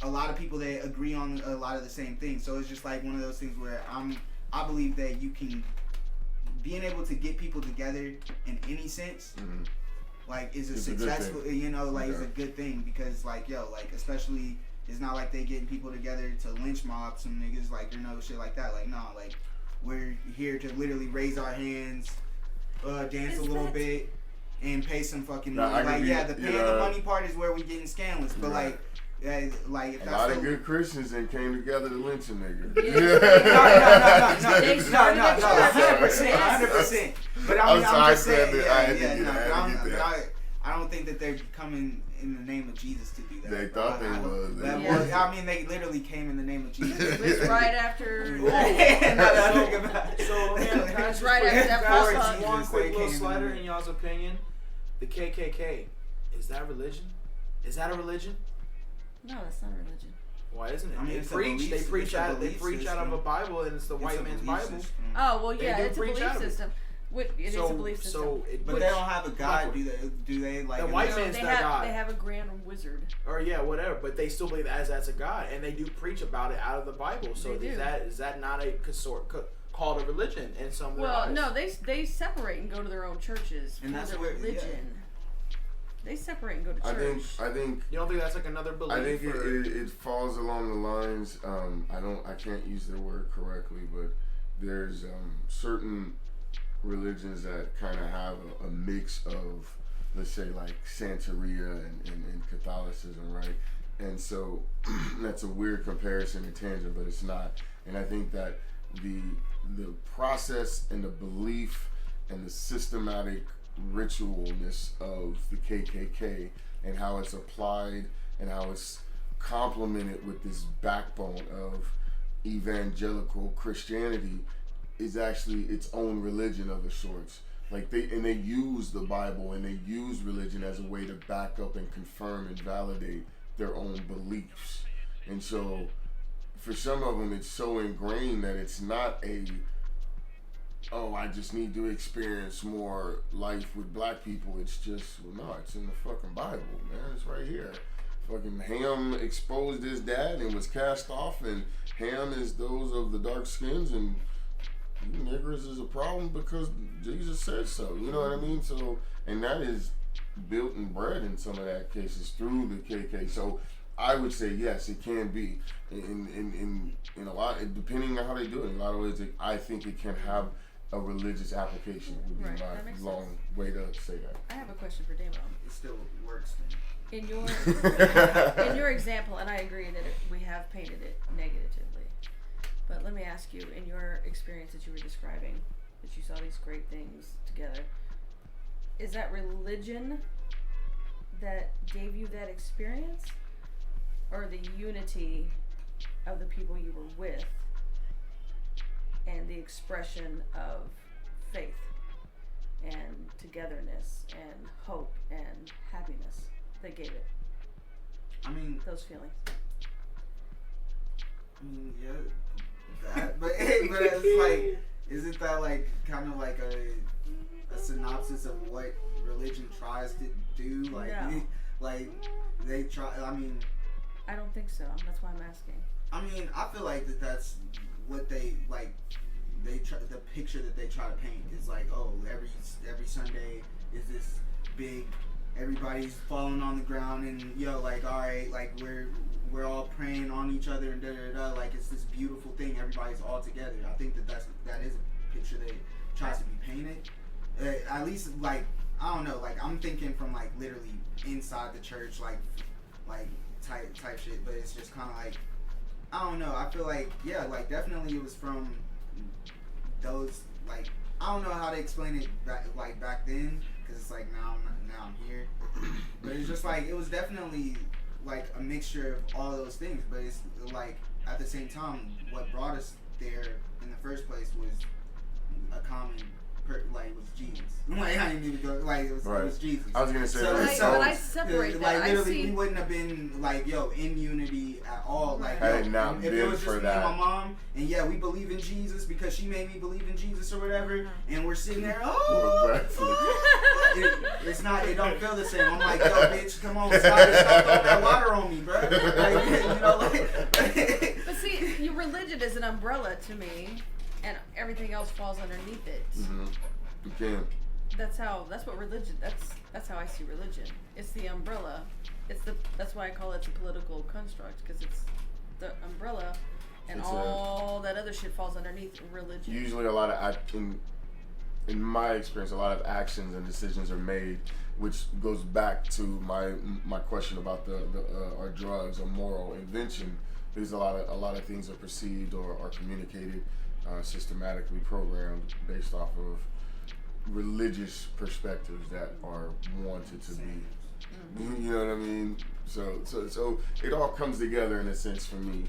Speaker 5: a lot of people that agree on a lot of the same things. So it's just like one of those things where I'm I believe that you can being able to get people together in any sense, like is a successful, you know, like is a good thing because like especially it's not like they getting people together to lynch mob some niggas like or no shit like that. Like no, like we're here to literally raise our hands, dance a little bit, and pay some fucking money. Like the paying the money part is where we getting scandalous, but like if
Speaker 3: a
Speaker 5: that's
Speaker 3: lot of good Christians and came together to lynch a nigga.
Speaker 5: No, 100%. But I mean, I'm just saying, I don't think that they're coming in the name of Jesus to do that.
Speaker 3: They thought they was.
Speaker 5: I mean, they literally came in the name of Jesus.
Speaker 1: It's right after.
Speaker 6: So man, can I just
Speaker 1: right after that
Speaker 6: put one quick little slider in y'all's opinion? The KKK, is that religion? Is that a religion?
Speaker 1: No, that's not religion.
Speaker 6: Why isn't it?
Speaker 5: I mean,
Speaker 6: they preach out of a Bible, and it's the white man's Bible.
Speaker 1: Oh well, yeah,
Speaker 6: They do
Speaker 1: it's a
Speaker 6: preach
Speaker 1: belief
Speaker 6: out of it.
Speaker 1: system. It is a belief system.
Speaker 5: But they don't have a god, do they? Like
Speaker 6: the white man's their god.
Speaker 1: They have a grand wizard.
Speaker 6: Or whatever. But they still believe that's a god, and they do preach about it out of the Bible. So is that not a called a religion in some way?
Speaker 1: Well, no, they separate and go to their own churches for their religion. Yeah. They separate and go to church.
Speaker 3: I think.
Speaker 6: You don't think that's like another belief?
Speaker 3: I think it falls along the lines. I can't use the word correctly, but there's certain religions that kind of have a mix of, let's say, like Santeria and Catholicism, right? And so that's a weird comparison and tangent, but it's not. And I think that the process and the belief and the systematic ritualness of the KKK and how it's applied and how it's complemented with this backbone of evangelical Christianity is actually its own religion of the sorts. Like they use the Bible and they use religion as a way to back up and confirm and validate their own beliefs. And so for some of them it's so ingrained that it's not I just need to experience more life with black people. It's just, no, it's in the fucking Bible, man. It's right here. Fucking Ham exposed his dad and was cast off, and Ham is those of the dark skins, and you niggers is a problem because Jesus said so. You know what I mean? So, and that is built and bred in some of that cases through the KK. So I would say yes, it can be in a lot, depending on how they do it. In a lot of ways, I think it can have a religious application. Would be my long way to say that.
Speaker 1: I have a question for Damo.
Speaker 5: It still works then.
Speaker 1: In your example, and I agree that we have painted it negatively, but let me ask you, in your experience that you were describing, that you saw these great things together, is that religion that gave you that experience, or the unity of the people you were with and the expression of faith and togetherness and hope and happiness that gave it?
Speaker 5: I mean,
Speaker 1: those feelings.
Speaker 5: I mean, yeah, that, but it's like, isn't that like kind of like a synopsis of what religion tries to do? Like,
Speaker 1: no.
Speaker 5: Like they try. I mean,
Speaker 1: I don't think so. That's why I'm asking.
Speaker 5: I mean, I feel like that's what they like. They try, the picture that they try to paint is like, oh, every Sunday is this big, everybody's falling on the ground and like, all right, like we're all praying on each other and like it's this beautiful thing. Everybody's all together. I think that is a picture that tries to be painted. At least like, I don't know, like I'm thinking from like literally inside the church, like type shit. But it's just kind of like, I don't know. I feel like like definitely it was from those, like, I don't know how to explain it back then, because it's like now I'm here, but it's just like it was definitely like a mixture of all those things. But it's like at the same time, what brought us there in the first place was a common was Jesus. Like I didn't even go it was Jesus.
Speaker 3: I was gonna say
Speaker 1: but I separate that.
Speaker 5: Like literally, we wouldn't have been like in unity at all. Like
Speaker 3: if it was just me and
Speaker 5: my mom, and we believe in Jesus because she made me believe in Jesus or whatever, and we're sitting there, it's not. It don't feel the same. I'm like, yo, bitch, come on, stop throwing that water on me, bro.
Speaker 1: But see, your religion is an umbrella to me. and everything else falls underneath it.
Speaker 3: Mm-hmm. You can.
Speaker 1: That's what religion. That's how I see religion. It's the umbrella. That's why I call it the political construct, because it's the umbrella, and
Speaker 3: It's
Speaker 1: all that other shit falls underneath religion.
Speaker 3: Usually, a lot of in my experience, a lot of actions and decisions are made, which goes back to my question about our drugs or moral invention. Because a lot of things are perceived or are communicated, systematically programmed based off of religious perspectives that are wanted to be. You know what I mean? So it all comes together in a sense for me.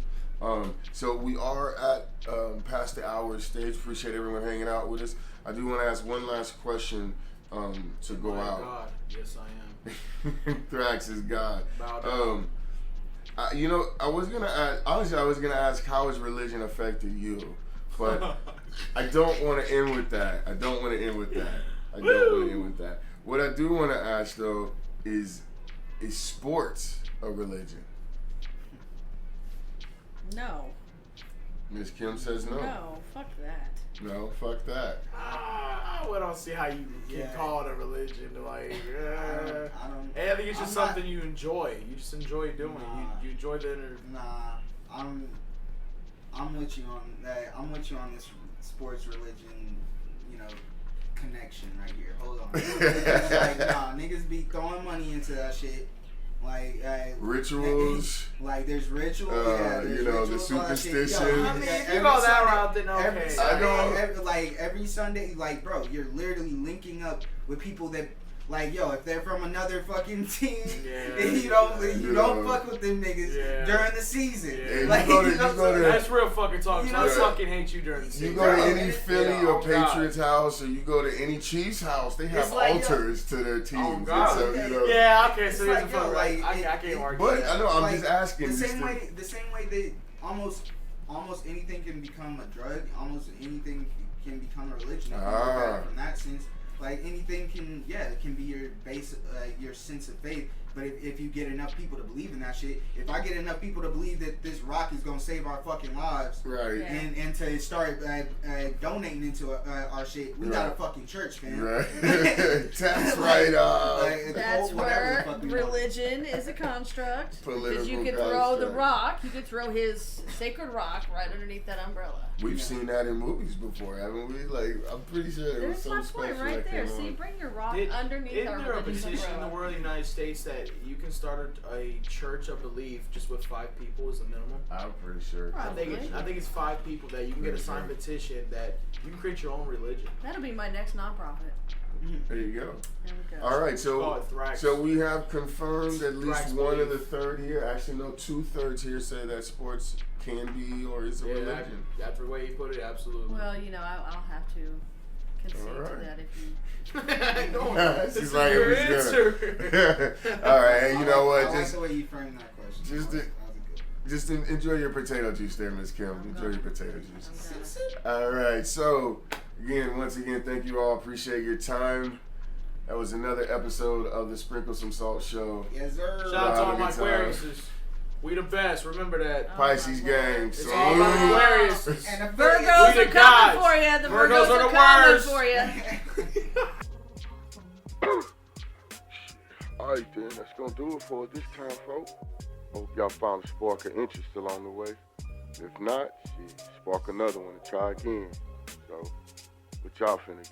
Speaker 3: So we are at past the hour stage. Appreciate everyone hanging out with us. I do want to ask one last question to go out.
Speaker 6: God, yes I am.
Speaker 3: Thrax is God.
Speaker 6: Bow down.
Speaker 3: I was gonna ask how has religion affected you, but I don't want to end with that. What I do want to ask though is sports a religion?
Speaker 1: No.
Speaker 3: Miss Kim says no.
Speaker 1: No, fuck that.
Speaker 3: No, fuck that.
Speaker 6: I don't see how you can call it a religion. Like,
Speaker 5: I don't.
Speaker 6: I think it's just something you enjoy. You just enjoy doing. You enjoy the
Speaker 5: I'm with you on that. I'm with you on this sports religion, connection right here. Hold on. It's like, niggas be throwing money into that shit. Like
Speaker 3: rituals.
Speaker 5: Like there's rituals.
Speaker 3: The
Speaker 5: rituals,
Speaker 3: superstition.
Speaker 6: I mean, if you go that route, then okay.
Speaker 5: Every Sunday, every Sunday, like, bro, you're literally linking up with people that, like, if they're from another fucking team, and you don't fuck with them niggas during the season.
Speaker 3: Yeah.
Speaker 5: Like,
Speaker 3: you go to
Speaker 6: that's real fucking talk. I fucking hate you during the season.
Speaker 3: You go to any Philly or Patriots house, or you go to any Chiefs house, they have altars to their teams.
Speaker 6: Oh God.
Speaker 3: So,
Speaker 6: okay, so
Speaker 5: like,
Speaker 6: it's fun. I can't argue.
Speaker 3: But I know I'm just asking.
Speaker 5: The same way that almost anything can become a drug, almost anything can become a religion. If you look at it from that sense. Like anything can be your base, your sense of faith. But if you get enough people to believe in that shit, if I get enough people to believe that this rock is gonna save our fucking lives,
Speaker 3: right?
Speaker 1: Yeah.
Speaker 5: And to start donating into our shit, we got a fucking church, fam.
Speaker 3: Right. Tax write-off.
Speaker 1: That's where religion is a construct. Because you could throw the rock, you could throw his sacred rock right underneath that umbrella.
Speaker 3: We've seen that in movies before, haven't we? Like, I'm pretty sure there was some
Speaker 1: There's my point
Speaker 3: special
Speaker 1: right there.
Speaker 3: that came
Speaker 1: See,
Speaker 3: on.
Speaker 1: bring your rock underneath our
Speaker 6: Isn't there a
Speaker 1: religion's
Speaker 6: petition in the
Speaker 1: umbrella.
Speaker 6: world of the United States that you can start a church of belief just with 5 people is the minimum?
Speaker 3: I'm pretty sure.
Speaker 6: I think it's 5 people that you can get a signed petition that you can create your own religion.
Speaker 1: That'll be my next nonprofit.
Speaker 3: There you go.
Speaker 1: There we go.
Speaker 3: All right,
Speaker 6: Call it Thrax.
Speaker 3: so we have confirmed at least
Speaker 6: Thrax
Speaker 3: one of
Speaker 6: belief.
Speaker 3: the third here. Actually, no, 2/3 here say that sports can be or is a religion.
Speaker 6: That's the way you put it, absolutely.
Speaker 1: Well, I'll have to concede
Speaker 3: All right.
Speaker 1: to that if you.
Speaker 6: This
Speaker 3: She's
Speaker 6: is
Speaker 3: like,
Speaker 6: your
Speaker 3: it was
Speaker 6: answer.
Speaker 3: All right, hey, you know what?
Speaker 5: I like the way you framed that question.
Speaker 3: Just enjoy your potato juice there, Miss Kim. Enjoy your potato juice. All right, so once again, thank you all. Appreciate your time. That was another episode of the Sprinkle Some Salt Show.
Speaker 5: Yes, sir.
Speaker 6: Shout out to all
Speaker 3: Have a
Speaker 6: my
Speaker 3: good time.
Speaker 6: Aquariuses. We the best. Remember that.
Speaker 3: Pisces gang.
Speaker 6: It's
Speaker 3: Salute.
Speaker 6: all about Aquarius.
Speaker 5: And the
Speaker 1: Virgos
Speaker 6: We
Speaker 1: are
Speaker 6: the
Speaker 1: coming
Speaker 6: guys.
Speaker 1: for you. The
Speaker 6: Virgos
Speaker 1: Virgos
Speaker 6: are
Speaker 1: are
Speaker 6: the
Speaker 1: coming
Speaker 6: worst.
Speaker 1: for you.
Speaker 3: Alright then, that's gonna do it for this time, folks. Hope y'all found a spark of interest along the way. If not, spark another one and try again. So, what y'all finna get?